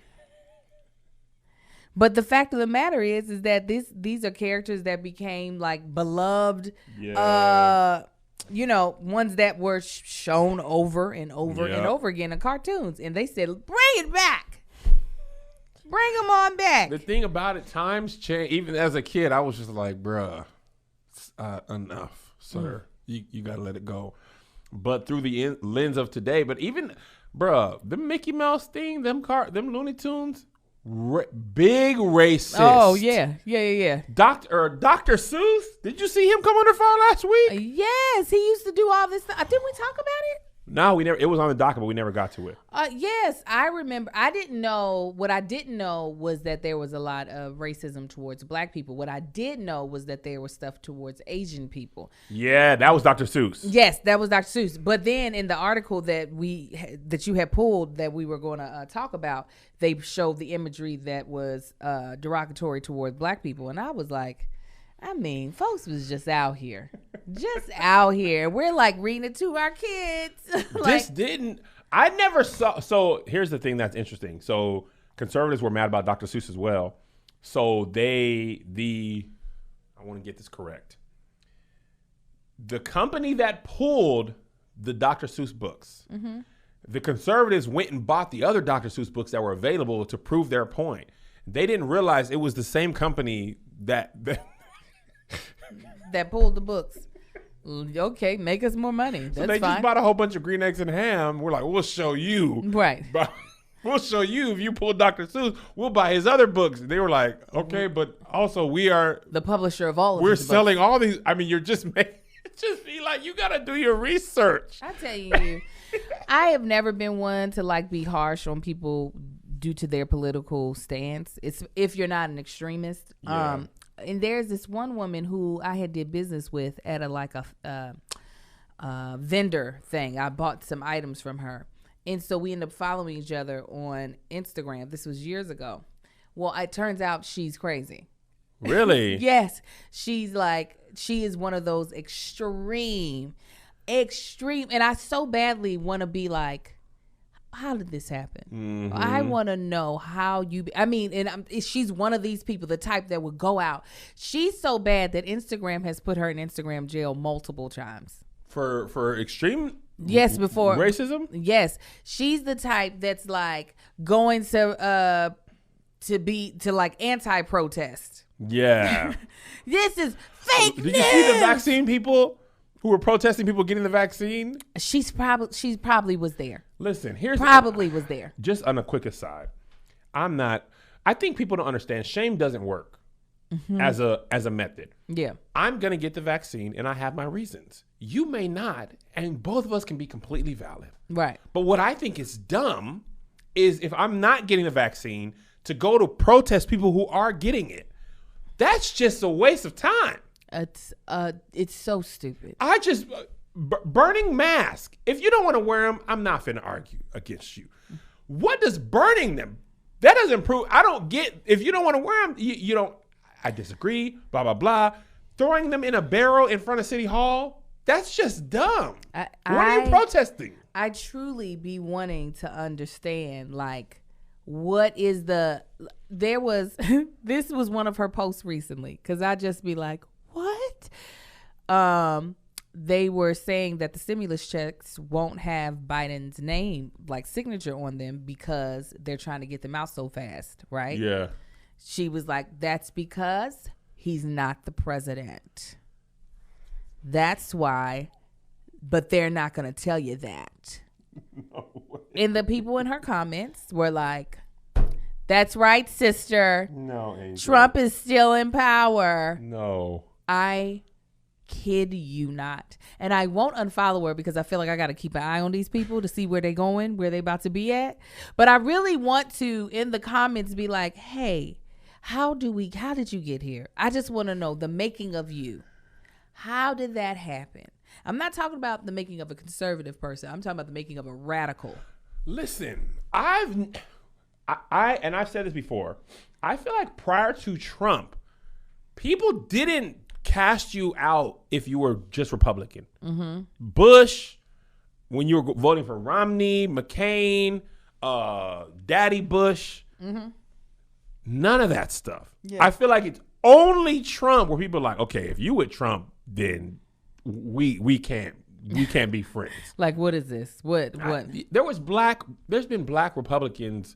But the fact of the matter is that these are characters that became beloved. Yeah. Ones that were shown over and over and over again in cartoons. And they said, bring it back. Bring them on back. The thing about it, times change. Even as a kid, I was just like, bruh, enough, sir. You got to let it go. But through the lens of today, but even Bruh, the Mickey Mouse thing, them Looney Tunes, big racist. Oh yeah. Dr. Seuss, did you see him come on the phone last week? Yes, he used to do all this stuff. Didn't we talk about it? No, we never. It was on the docket, but we never got to it. Yes, I remember. I didn't know. What I didn't know was that there was a lot of racism towards black people. What I did know was that there was stuff towards Asian people. Yeah, that was Dr. Seuss. Yes, that was Dr. Seuss. But then in the article that you had pulled that we were going to talk about, they showed the imagery that was derogatory towards black people, and I was like, I mean, folks was just out here. We're like reading it to our kids. I never saw. So here's the thing that's interesting. So conservatives were mad about Dr. Seuss as well. So I want to get this correct. The company that pulled the Dr. Seuss books, the conservatives went and bought the other Dr. Seuss books that were available to prove their point. They didn't realize it was the same company that pulled the books. Okay, make us more money. That's so they fine. just bought a whole bunch of green eggs and ham. We're like, we'll show you. Right. We'll show you if you pull Dr. Seuss. We'll buy his other books. They were like, okay, but also we are the publisher of all of we're these selling books. all these. I mean, you're just making it just be like, you got to do your research. I tell you, I have never been one to like be harsh on people due to their political stance. It's if you're not an extremist. Yeah. And there's this one woman who I had did business with at a vendor thing. I bought some items from her. And so we ended up following each other on Instagram. This was years ago. Well, it turns out she's crazy. Really? Yes. She is one of those extreme. And I so badly want to be like, how did this happen? Mm-hmm. I want to know how she's one of these people, the type that would go out. She's so bad that Instagram has put her in Instagram jail multiple times. For extreme before racism? Yes. She's the type that's like going to like anti-protest. Yeah. This is fake Did news. you see the vaccine people who were protesting people getting the vaccine? She probably was there. Listen, was there. Just on a quick aside, I think people don't understand. Shame doesn't work as a method. Yeah. I'm going to get the vaccine and I have my reasons. You may not, and both of us can be completely valid. Right. But what I think is dumb is if I'm not getting the vaccine to go to protest people who are getting it. That's just a waste of time. It's so stupid. I just burning masks. If you don't want to wear them, I'm not finna argue against you. What does burning them? That doesn't prove. I don't get. If you don't want to wear them, you don't. I disagree. Blah blah blah. Throwing them in a barrel in front of City Hall. That's just dumb. What are you protesting? I truly be wanting to understand, like, what is this was one of her posts recently, because I just be like, what? They were saying that the stimulus checks won't have Biden's name, like signature on them, because they're trying to get them out so fast, right? Yeah. She was like, that's because he's not the president. That's why, but they're not going to tell you that. No way. And the people in her comments were like, that's right, sister. No, Angel. Trump is still in power. No. I kid you not. And I won't unfollow her because I feel like I got to keep an eye on these people to see where they're going, where they about to be at. But I really want to, in the comments, be like, hey, how did you get here? I just want to know the making of you. How did that happen? I'm not talking about the making of a conservative person. I'm talking about the making of a radical. Listen, I've said this before. I feel like prior to Trump, people didn't cast you out if you were just Republican. Mm-hmm. Bush, when you were voting for Romney, McCain, Daddy Bush, none of that stuff. Yeah. I feel like it's only Trump where people are like, okay, if you with Trump, then we can't be friends. Like, what is this? What? There's been black Republicans,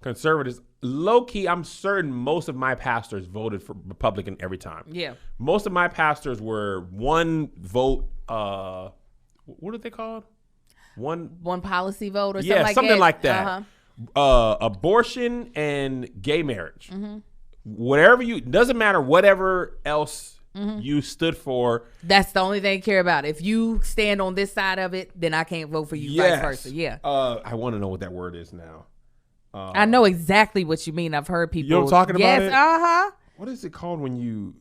conservatives. Low key, I'm certain most of my pastors voted for Republican every time. Yeah. Most of my pastors were one vote. What are they called? one policy vote or something like that. Uh-huh. Abortion and gay marriage. Whatever doesn't matter. Whatever else you stood for. That's the only thing I care about. If you stand on this side of it, then I can't vote for you. Vice versa. Yeah. I want to know what that word is now. I know exactly what you mean. I've heard people. You know what I'm talking about? Yes. Uh-huh. What is it called when you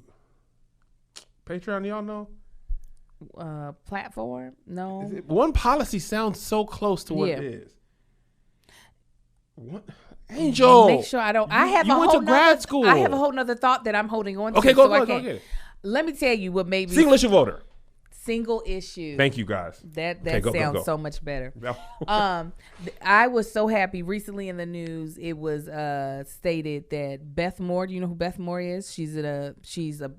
Patreon? Y'all know? Platform? No. One policy sounds so close to what it is. What? Angel, make sure I don't. I have you went to grad school. I have a whole nother thought that I'm holding on to. Okay, go ahead. Let me tell you what made me single issue voter. Single issue. Thank you, guys. That sounds so much better. No. I was so happy recently in the news. It was stated that Beth Moore. Do you know who Beth Moore is? She's a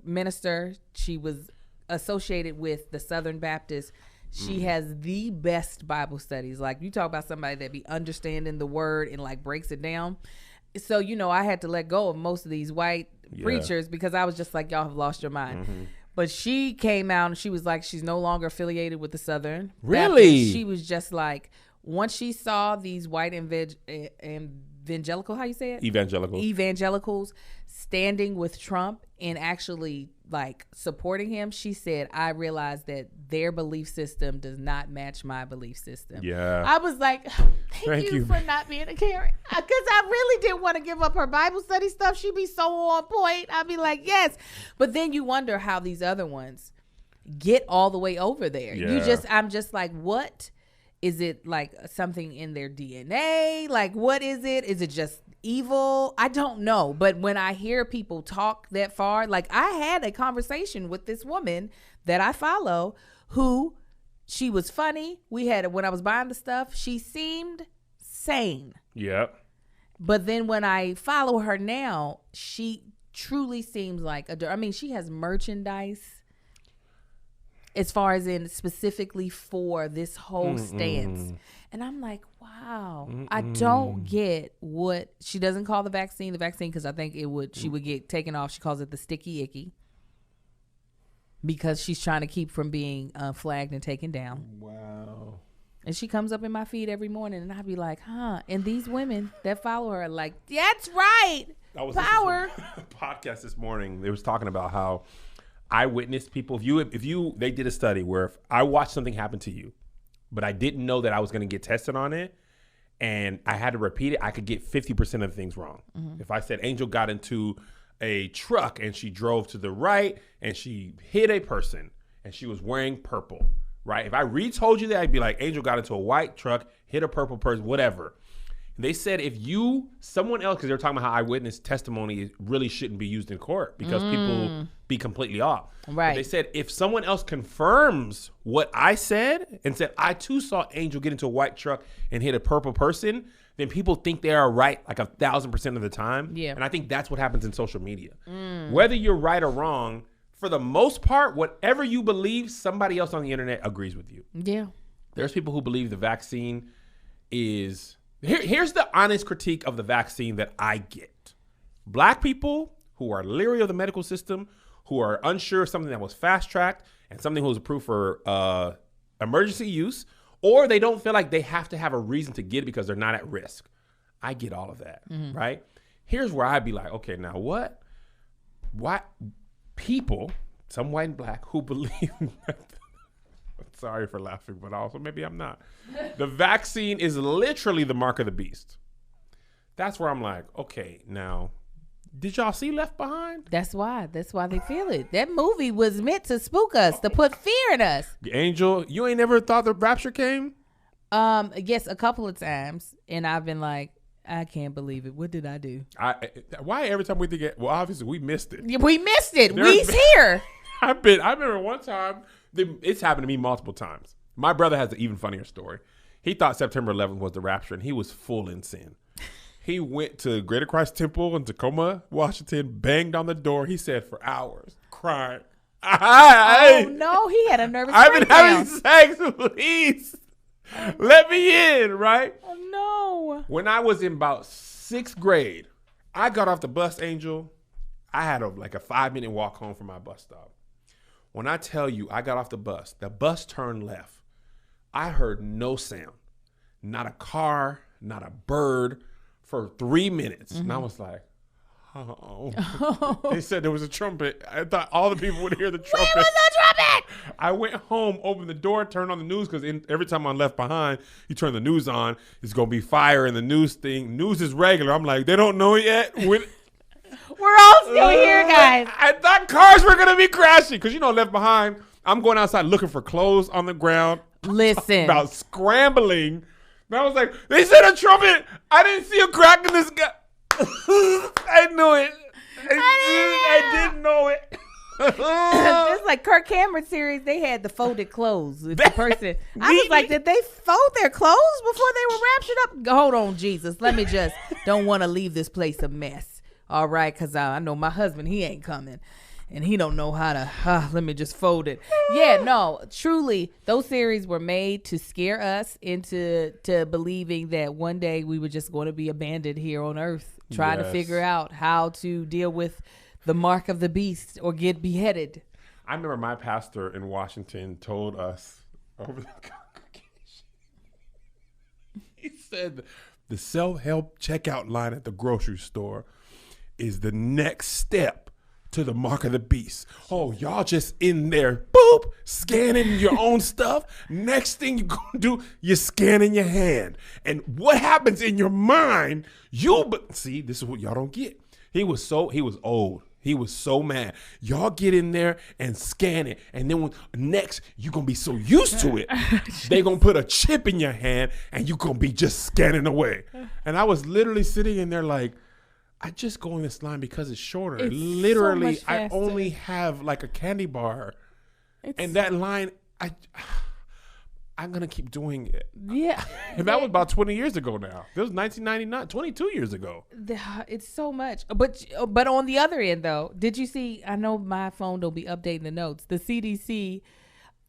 minister. She was associated with the Southern Baptist. She has the best Bible studies. Like, you talk about somebody that be understanding the word and like breaks it down. So, I had to let go of most of these white preachers because I was just like, y'all have lost your mind. But she came out and she was like, she's no longer affiliated with the Southern Really? Baptist. She was just like, once she saw these white evangelical, how you say it? Evangelicals standing with Trump and actually like supporting him, she said, I realized that their belief system does not match my belief system. Yeah. I was like, thank you for not being a Karen. Because I really didn't want to give up her Bible study stuff. She'd be so on point. I'd be like, yes. But then you wonder how these other ones get all the way over there. Yeah. I'm just like, what? Is it like something in their DNA? Like, what is it? Is it just evil? I don't know. But when I hear people talk that far, like I had a conversation with this woman that I follow who she was funny. When I was buying the stuff, she seemed sane. Yep. But then when I follow her now, she truly seems like she has merchandise as far as in specifically for this whole stance. And I'm like, wow, I don't get what she doesn't call the vaccine because I think she would get taken off. She calls it the sticky icky because she's trying to keep from being flagged and taken down. Wow. And she comes up in my feed every morning and I'd be like, huh. And these women that follow her are like, that's right. I was power. listening to a podcast this morning. They was talking about how eyewitness people, they did a study where if I watched something happen to you, but I didn't know that I was going to get tested on it and I had to repeat it, I could get 50% of the things wrong. If I said Angel got into a truck and she drove to the right and she hit a person and she was wearing purple, right? If I retold you that, I'd be like, Angel got into a white truck, hit a purple person, whatever. They said someone else, because they're talking about how eyewitness testimony really shouldn't be used in court because people be completely off. Right. But they said if someone else confirms what I said and said, I too saw Angel get into a white truck and hit a purple person, then people think they are right like 1,000% of the time. Yeah. And I think that's what happens in social media. Whether you're right or wrong, for the most part, whatever you believe, somebody else on the internet agrees with you. Yeah. There's people who believe the vaccine is... Here's the honest critique of the vaccine that I get. Black people who are leery of the medical system, who are unsure of something that was fast-tracked and something that was approved for emergency use, or they don't feel like they have to have a reason to get it because they're not at risk. I get all of that, right? Here's where I'd be like, okay, now what? Why people, some white and black, who believe sorry for laughing, but also maybe I'm not. The vaccine is literally the mark of the beast. That's where I'm like, okay, now, did y'all see Left Behind? That's why they feel it. That movie was meant to spook us, to put fear in us. Angel, you ain't never thought the rapture came? Yes, a couple of times, and I've been like, I can't believe it. What did I do? Why every time we think it? Well, obviously we missed it. We missed it. We's here. I remember one time. It's happened to me multiple times. My brother has an even funnier story. He thought September 11th was the rapture, and he was full in sin. He went to Greater Christ Temple in Tacoma, Washington, banged on the door. He said for hours, crying. Oh, no. He had a nervous breakdown. I've been having sex, please. Let me in, right? Oh, no. When I was in about 6th grade, I got off the bus, Angel. I had a 5-minute walk home from my bus stop. When I tell you I got off the bus turned left. I heard no sound, not a car, not a bird for 3 minutes. And I was like, oh. They said there was a trumpet. I thought all the people would hear the trumpet. Where was the trumpet? I went home, opened the door, turned on the news because every time I'm left behind, you turn the news on, it's going to be fire in the news thing. News is regular. I'm like, they don't know yet. We're all still here, guys. I thought cars were going to be crashing because, left behind. I'm going outside looking for clothes on the ground. Listen. About scrambling. And I was like, they said a trumpet. I didn't see a crack in this guy. I knew it. I didn't know it. Just like Kirk Cameron series, they had the folded clothes. If the person, I was like, did they fold their clothes before they were raptured up? Hold on, Jesus. Let me just don't want to leave this place a mess. All right, because I know my husband, he ain't coming. And he don't know how to, let me just fold it. Yeah, no, truly, those series were made to scare us into believing that one day we were just going to be abandoned here on earth, trying to figure out how to deal with the mark of the beast or get beheaded. I remember my pastor in Washington told us over the congregation, he said the self-help checkout line at the grocery store is the next step to the mark of the beast. Oh, y'all just in there, boop, scanning your own stuff. Next thing you're gonna do, you're scanning your hand. And what happens in your mind, see, this is what y'all don't get. He was old. He was so mad. Y'all get in there and scan it. And then next, you're going to be so used to it, they're going to put a chip in your hand and you're going to be just scanning away. And I was literally sitting in there like, I just go in this line because it's shorter. It's literally, so much I faster. only have like a candy bar. And that line, I'm going to keep doing it. Yeah. And that was about 20 years ago now. That was 1999, 22 years ago. It's so much. But on the other end, though, did you see, I know my phone don't be updating the notes. The CDC,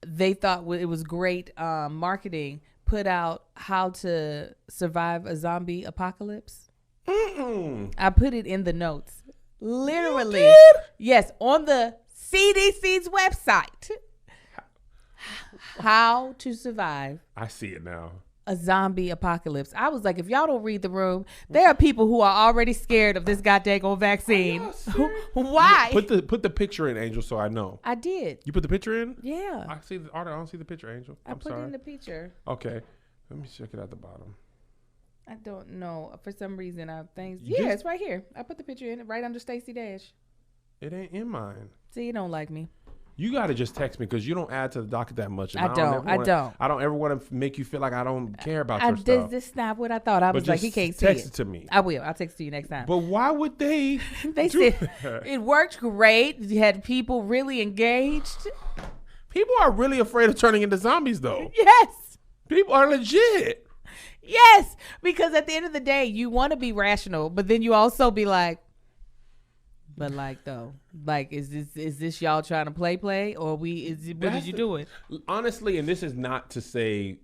they thought it was great marketing, put out how to survive a zombie apocalypse. I put it in the notes. Literally. You did? Yes, on the CDC's website. How to survive I see it now. a zombie apocalypse. I was like, if y'all don't read the room, there are people who are already scared of this goddamn vaccine. Why? Put the picture in, Angel, so I know. I did. You put the picture in? Yeah. I see the art. I don't see the picture, Angel. I I'm put sorry. in the picture. Okay. Let me check it at the bottom. I don't know. For some reason, You yeah, just- it's right here. I put the picture in it right under Stacey Dash. It ain't in mine. See, you don't like me. You got to just text me because you don't add to the docket that much. And I don't. I don't ever want to make you feel like I don't care about your This stuff. is not what I thought. I But was like, he just can't see text it. it to me. I will. I'll text it to you next time. But why would they? They do said that? it worked great. You had people really engaged. People are really afraid of turning into zombies, though. Yes. People are legit. Yes. Because at the end of the day, you want to be rational, but then you also be like, but like though, like is this y'all trying to play or what did you do it? Honestly, and this is not to say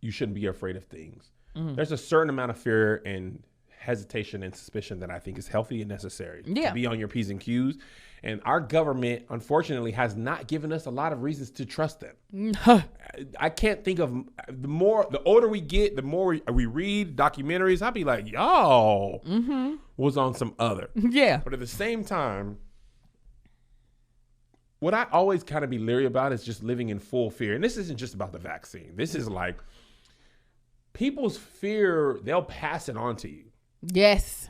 you shouldn't be afraid of things. Mm-hmm. There's a certain amount of fear and hesitation and suspicion that I think is healthy and necessary Yeah. to be on your P's and Q's. And our government, unfortunately, has not given us a lot of reasons to trust them. I can't think of the older we get, the more we read documentaries. I'd be like, y'all was on some other. Yeah. But at the same time, what I always kind of be leery about is just living in full fear. And this isn't just about the vaccine. This is like people's fear, they'll pass it on to you. Yes.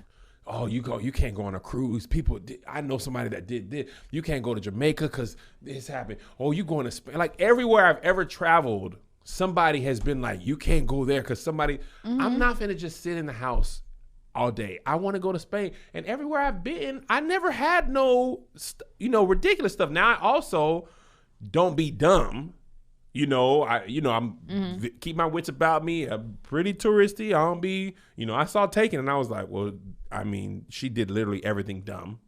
Oh, you can't go on a cruise. I know somebody that did this. You can't go to Jamaica because this happened. Oh, you going to Spain. Like everywhere I've ever traveled, somebody has been like, you can't go there because somebody, I'm not going to just sit in the house all day. I want to go to Spain. And everywhere I've been, I never had no, ridiculous stuff. Now I also don't be dumb. Keep my wits about me. I'm pretty touristy. I don't be, I saw Taken and I was like, well, I mean, she did literally everything dumb.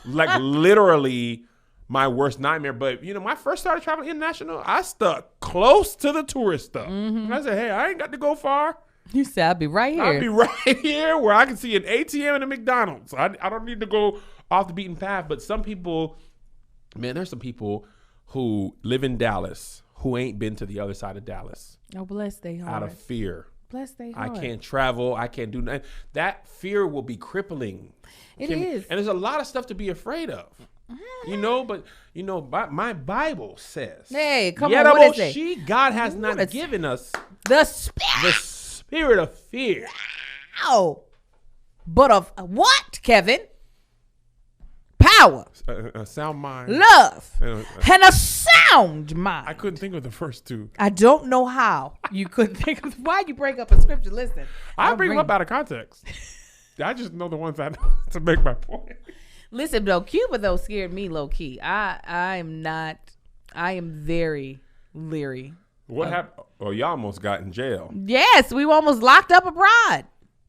Like literally my worst nightmare. But, when I first started traveling international, I stuck close to the tourist stuff. And I said, hey, I ain't got to go far. You said I'll be right here. I'll be right here where I can see an ATM and a McDonald's. I don't need to go off the beaten path. But some people, man, there's some people who live in Dallas who ain't been to the other side of Dallas Oh, bless they heart. out of fear. Bless they I heart. can't travel. I can't do nothing. That fear will be crippling. It Kim. is. And there's a lot of stuff to be afraid of. You know, but you know, my Bible says, Hey, come on, what is it? God has not is- given us The spirit. the spirit of fear. Oh, but of what, Kevin? Power, A sound mind. love, Uh, and a sound mind. I couldn't think of the first two. I don't know how you couldn't think of why you break up a scripture. Listen, I bring them up out of context. I just know the ones I know to make my point. Listen, though, Cuba though scared me low key. I am not. I am very leery. What happened? Oh, you almost got in jail. Yes, we almost locked up abroad.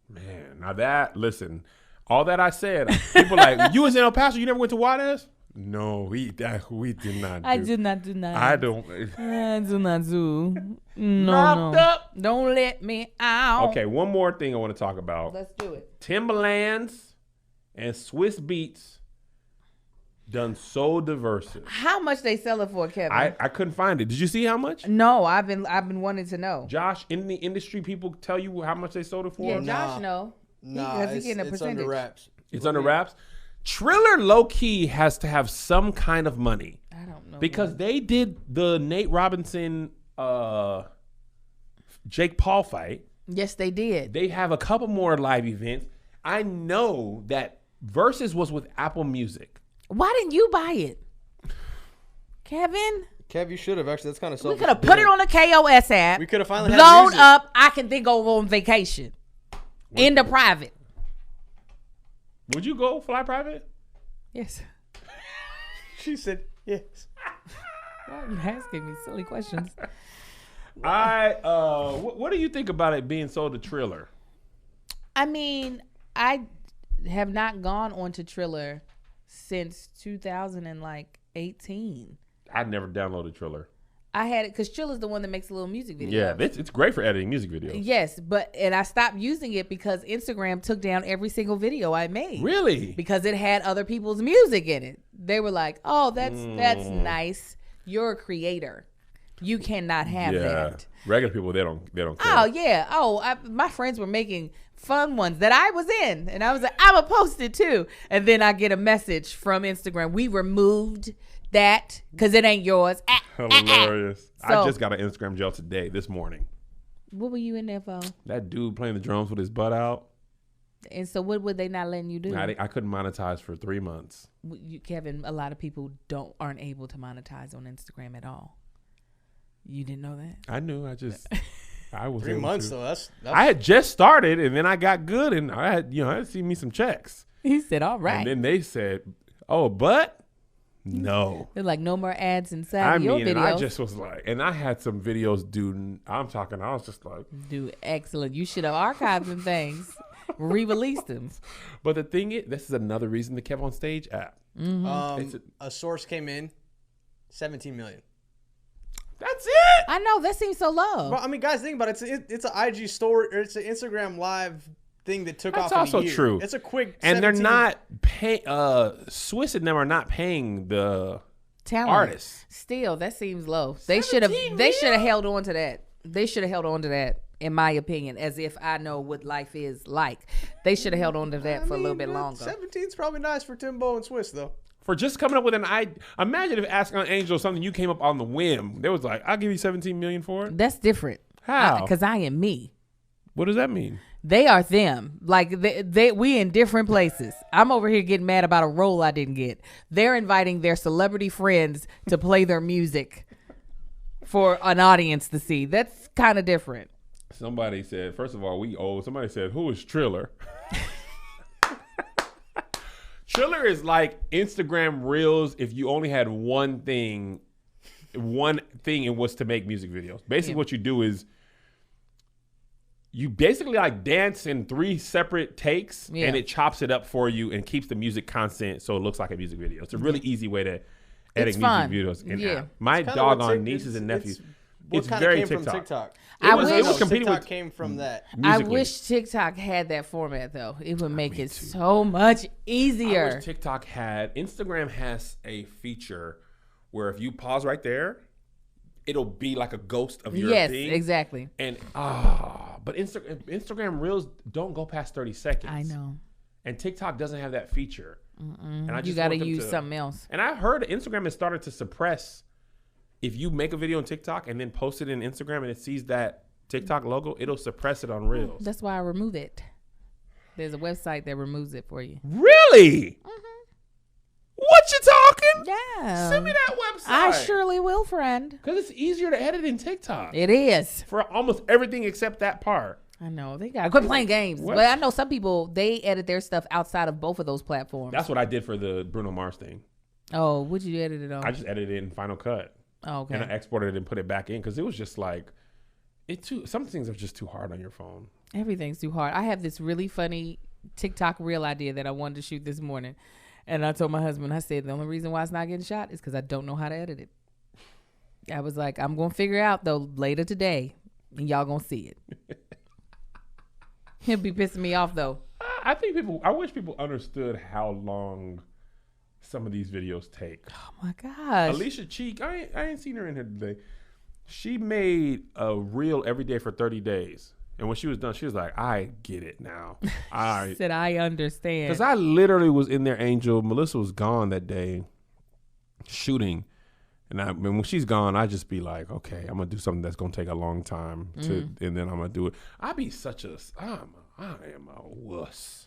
Man, now that, listen, all that I said, people like, you was in El Paso, you never went to Juarez? No, we did not. I did not do that. I don't. I do not do. No, Locked no. up. Don't let me out. Okay, one more thing I want to talk about. Let's do it. Timberlands and Swiss Beats done so diverse. How much they sell it for, Kevin? I couldn't find it. Did you see how much? No, I've been wanting to know. Josh, in the industry, people tell you how much they sold it for? Yeah, Josh, know. Nah, He getting a it's percentage. under wraps. It's under wraps. Triller low key has to have some kind of money I don't know. because they did the Nate Robinson, Jake Paul fight. Yes, they did. They have a couple more live events. I know that Versus was with Apple Music. Why didn't you buy it, Kevin? Kev, you should have actually. That's kind of We could have put it on the KOS app. We could have finally had blown music. up. I can then go on vacation in the private. Would you go fly private? Yes. She said yes. Why are you asking me silly questions? What do you think about it being sold to Triller? I mean, I have not gone on to Triller since 2018. I never downloaded Triller. I had it because Triller's the one that makes a little music video. Yeah, it's great for editing music videos. Yes, and I stopped using it because Instagram took down every single video I made. Really? Because it had other people's music in it. They were like, "Oh, that's nice. You're a creator. You cannot have that." Regular people, they don't care. Oh yeah. Oh, my friends were making fun ones that I was in, and I was like, "I'ma post it too." And then I get a message from Instagram: "We removed that because it ain't yours." Hilarious. So- I just got an Instagram jail today, this morning. What were you in there for? That dude playing the drums with his butt out. And so, what were they not letting you do? I couldn't monetize for 3 months. Kevin, a lot of people aren't able to monetize on Instagram at all. You didn't know that? I knew. I was 3 able months to. though. That's I had just started, and then I got good, and I had to see me some checks. He said, "All right." And then they said, "Oh, but no." They're like, "No more ads inside I of your mean, and I videos." just was like, and I had some videos, dude. I was just like, Dude, excellent. You should have archived them things, re-released them. but the thing is, this is another reason the Kev on Stage app. It's a source came in, 17 million. That's it. I know that seems so low. Well, I mean, guys, think about it. It's an IG story, or it's an Instagram live thing that took That's off. also in a year. true. It's a quick, And they're 17 not pay. Swiss and them are not paying the Talent. artists. Still, that seems low. They should have. They should have held on to that. They should have held on to that. In my opinion, as if I know what life is like, they should have held on to that for a little bit longer. 17's probably nice for Timbo and Swiss though. For just coming up with an idea. Imagine if Ask Aunt Angel something you came up on the whim. They was like, I'll give you 17 million for it. That's different. How? Because I am me. What does that mean? They are them. Like we in different places. I'm over here getting mad about a role I didn't get. They're inviting their celebrity friends to play their music for an audience to see. That's kind of different. Somebody said, first of all, we old. Somebody said, who is Triller? Triller is like Instagram Reels if you only had one thing and was to make music videos. Basically, what you do is you basically like dance in 3 separate takes, and it chops it up for you and keeps the music constant so it looks like a music video. It's a really easy way to edit music videos. And my doggone nieces and nephews. It's very came TikTok. From TikTok. It was competing TikTok with came from that. musically. I wish TikTok had that format though. It would make it so much easier. I wish TikTok had. Instagram has a feature where if you pause right there it'll be like a ghost of your Yes, thing. exactly. And but Instagram Reels don't go past 30 seconds. I know. And TikTok doesn't have that feature. And I just You got to want them use something else. And I heard Instagram has started to suppress. If you make a video on TikTok and then post it in Instagram and it sees that TikTok logo, it'll suppress it on Reels. That's why I remove it. There's a website that removes it for you. Really? What you talking? Yeah. Send me that website. I surely will, friend. Because it's easier to edit in TikTok. It is. For almost everything except that part. I know. They got to quit playing games. What? But I know some people, they edit their stuff outside of both of those platforms. That's what I did for the Bruno Mars thing. Oh, what'd you edit it on? I just edited it in Final Cut. Oh, okay. And I exported it and put it back in because it was just like, some things are just too hard on your phone. Everything's too hard. I have this really funny TikTok reel idea that I wanted to shoot this morning. And I told my husband, I said, the only reason why it's not getting shot is because I don't know how to edit it. I was like, I'm going to figure it out, though, later today. And y'all going to see it. He'll be pissing me off, though. I wish people understood how long some of these videos take. Oh, my gosh. Alicia Cheek, I ain't seen her in here today. She made a reel every day for 30 days. And when she was done, she was like, I get it now. She said, I understand. Because I literally was in there, Angel. Melissa was gone that day shooting. And when she's gone, I just be like, okay, I'm going to do something that's going to take a long time. And then I'm going to do it. I am a wuss.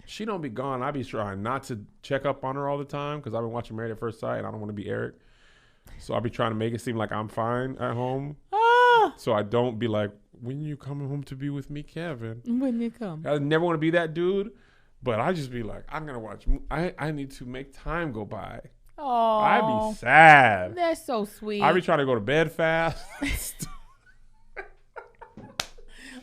She don't be gone. I be trying not to check up on her all the time because I've been watching Married at First Sight and I don't want to be Eric. So I be trying to make it seem like I'm fine at home. So I don't be like, when you coming home to be with me, Kevin? When you come. I never want to be that dude. But I just be like, I'm going to watch. I need to make time go by. Oh, I be sad. That's so sweet. I be trying to go to bed fast.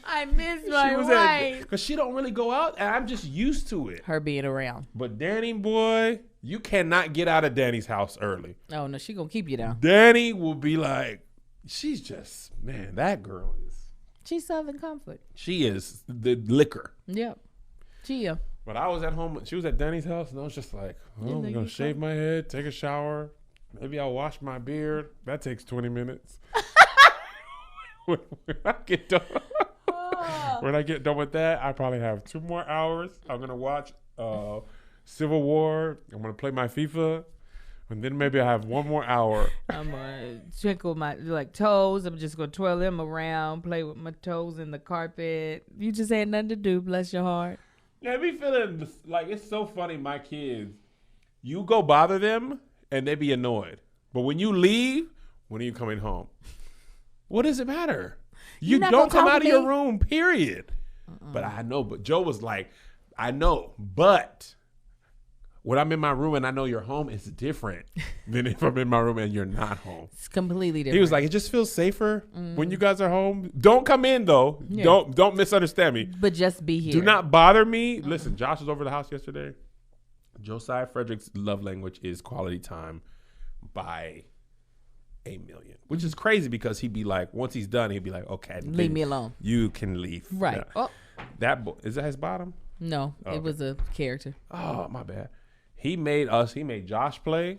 I miss my wife. Because she don't really go out, and I'm just used to it. Her being around. But Danny, boy, you cannot get out of Danny's house early. Oh, no, she going to keep you down. Danny will be like, she's just, man, that girl is. She's Southern Comfort. She is the liquor. Yep. Gia. But I was at home. She was at Danny's house, and I was just like, oh, I'm going to shave my head, take a shower. Maybe I'll wash my beard. That takes 20 minutes. when I get done. When I get done with that, I probably have 2 more hours. I'm going to watch Civil War. I'm going to play my FIFA. And then maybe I have 1 more hour. I'm going to twinkle my toes. I'm just going to twirl them around, play with my toes in the carpet. You just had nothing to do, bless your heart. Yeah, I be feeling like it's so funny. My kids, you go bother them and they be annoyed. But when you leave, when are you coming home? What does it matter? You don't come out of your room, period. But I know, but Joe was like, I know, but when I'm in my room and I know you're home, it's different than if I'm in my room and you're not home. It's completely different. He was like, it just feels safer when you guys are home. Don't come in though. Yeah. Don't misunderstand me. But just be here. Do not bother me. Listen, Josh was over the house yesterday. Josiah Frederick's love language is quality time by a million, which is crazy because he'd be like, once he's done, he'd be like, okay, leave me alone. You can leave. Right. Yeah. Oh. That is that his bottom? No, it was a character. Oh, my bad. He made Josh play.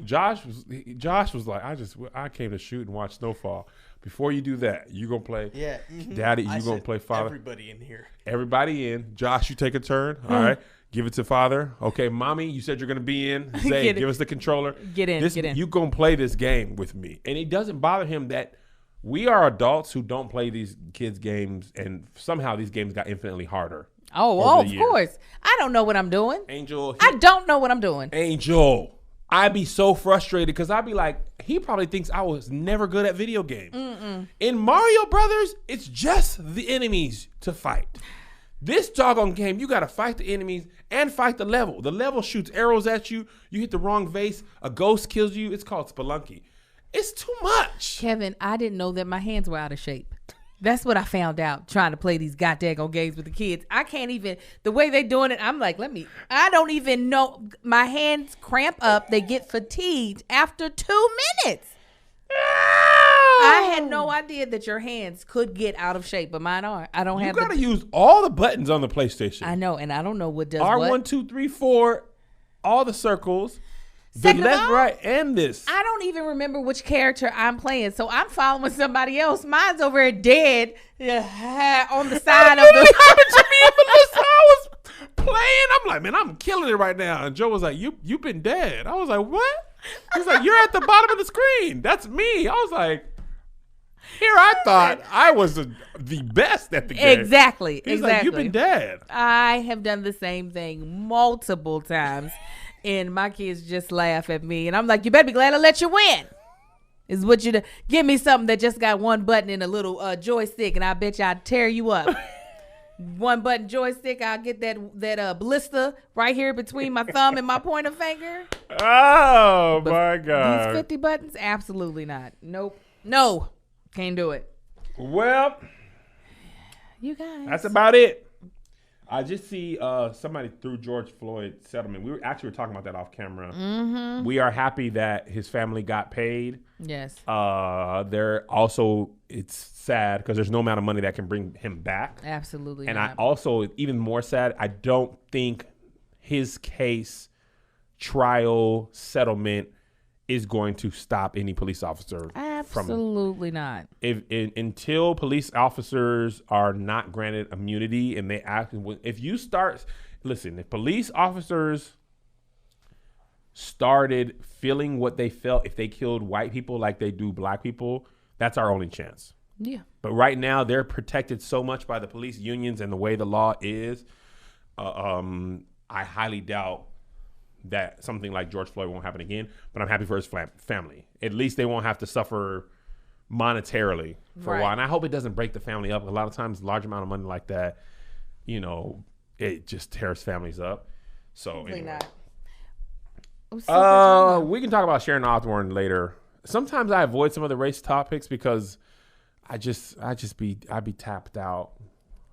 Josh was like, I came to shoot and watch Snowfall. Before you do that, you gonna play. Yeah. Daddy, you gonna play father. Everybody in here. Everybody in. Josh, you take a turn. All right. Give it to father. Okay, mommy, you said you're gonna be in. Zay, give us the controller. Get in. You gonna play this game with me. And it doesn't bother him that we are adults who don't play these kids' games, and somehow these games got infinitely harder. Oh, of course. I don't know what I'm doing. Angel. I don't know what I'm doing. Angel. I'd be so frustrated because I'd be like, he probably thinks I was never good at video games. In Mario Brothers, it's just the enemies to fight. This doggone game, you got to fight the enemies and fight the level. The level shoots arrows at you. You hit the wrong vase. A ghost kills you. It's called Spelunky. It's too much. Kevin, I didn't know that my hands were out of shape. That's what I found out trying to play these goddamn games with the kids. I can't even, the way they doing it, I'm like, I don't even know. My hands cramp up. They get fatigued after 2 minutes. I had no idea that your hands could get out of shape, but mine are. I don't have. You got to use all the buttons on the PlayStation. I know, and I don't know what does R1, what. 2, 3, 4, all the circles. Second the of left, all, right, and this. I don't even remember which character I'm playing, so I'm following somebody else. Mine's over here dead on the side of the. happened to me, Melissa. I was playing. I'm like, man, I'm killing it right now. And Joe was like, you've been dead. I was like, what? He's like, you're at the bottom of the screen. That's me. I was like, here I thought I was the best at the game. Exactly. He's like, you've been dead. I have done the same thing multiple times, and my kids just laugh at me. And I'm like, you better be glad I let you win. Is what you do. Give me something that just got one button and a little joystick, and I bet you I'd tear you up. One button joystick, I'll get that blister right here between my thumb and my pointer finger. Oh, But my God. These 50 buttons? Absolutely not. Nope. No. Can't do it. Well, You guys. that's about it. I just see somebody threw George Floyd settlement. We were talking about that off camera. Mm-hmm. We are happy that his family got paid. Yes. They're also, it's sad because there's no amount of money that can bring him back. Absolutely And not. I also, even more sad, I don't think his case, trial, settlement is going to stop any police officer from Absolutely not. until police officers are not granted immunity and they act. If you start, listen, if police officers started feeling what they felt if they killed white people like they do black people, that's our only chance. Yeah. But right now they're protected so much by the police unions and the way the law is. I highly doubt that something like George Floyd won't happen again, but I'm happy for his family. At least they won't have to suffer monetarily for a while. And I hope it doesn't break the family up. A lot of times, large amount of money like that, you know, it just tears families up. So anyway. We can talk about Sharon Osbourne later. Sometimes I avoid some of the race topics because I'd be tapped out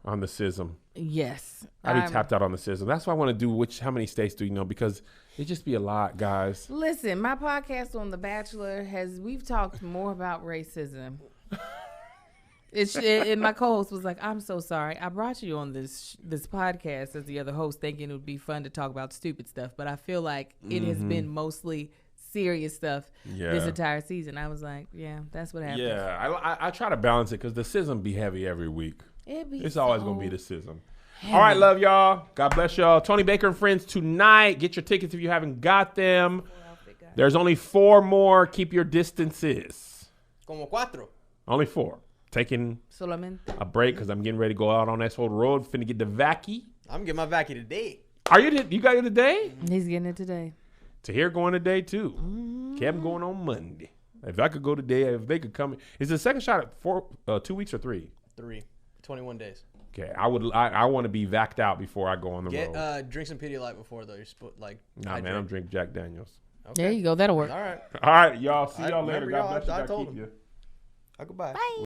on the schism. Yes. I'd be tapped out on the schism. That's why I want to do how many states do you know? Because it just be a lot, guys. Listen, my podcast on The Bachelor we've talked more about racism. And my co-host was like, I'm so sorry. I brought you on this podcast as the other host thinking it would be fun to talk about stupid stuff. But I feel like it has been mostly serious stuff this entire season. I was like, yeah, that's what happened. Yeah, I try to balance it because the schism be heavy every week. It's always going to be the schism. Heavy. All right, love y'all. God bless y'all. Tony Baker and Friends tonight. Get your tickets if you haven't got them. There's only 4 more. Keep your distances. Como 4. Only 4. Taking a break because I'm getting ready to go out on that whole road. Finna get the vacky. I'm getting my vacky today. Are you? You got it today? He's getting it today. Tahir going today too. Kevin going on Monday. If I could go today, if they could come. Is the second shot at 2 weeks or 3? 3. 21 days. Okay, I want to be vacked out before I go on the road. Drink some Pedialyte before though. You're Nah, man, I'm drinking Jack Daniels. Okay. There you go. That'll work. All right. All right, y'all. See y'all later. God bless you. I told keep him. you. Goodbye. Bye.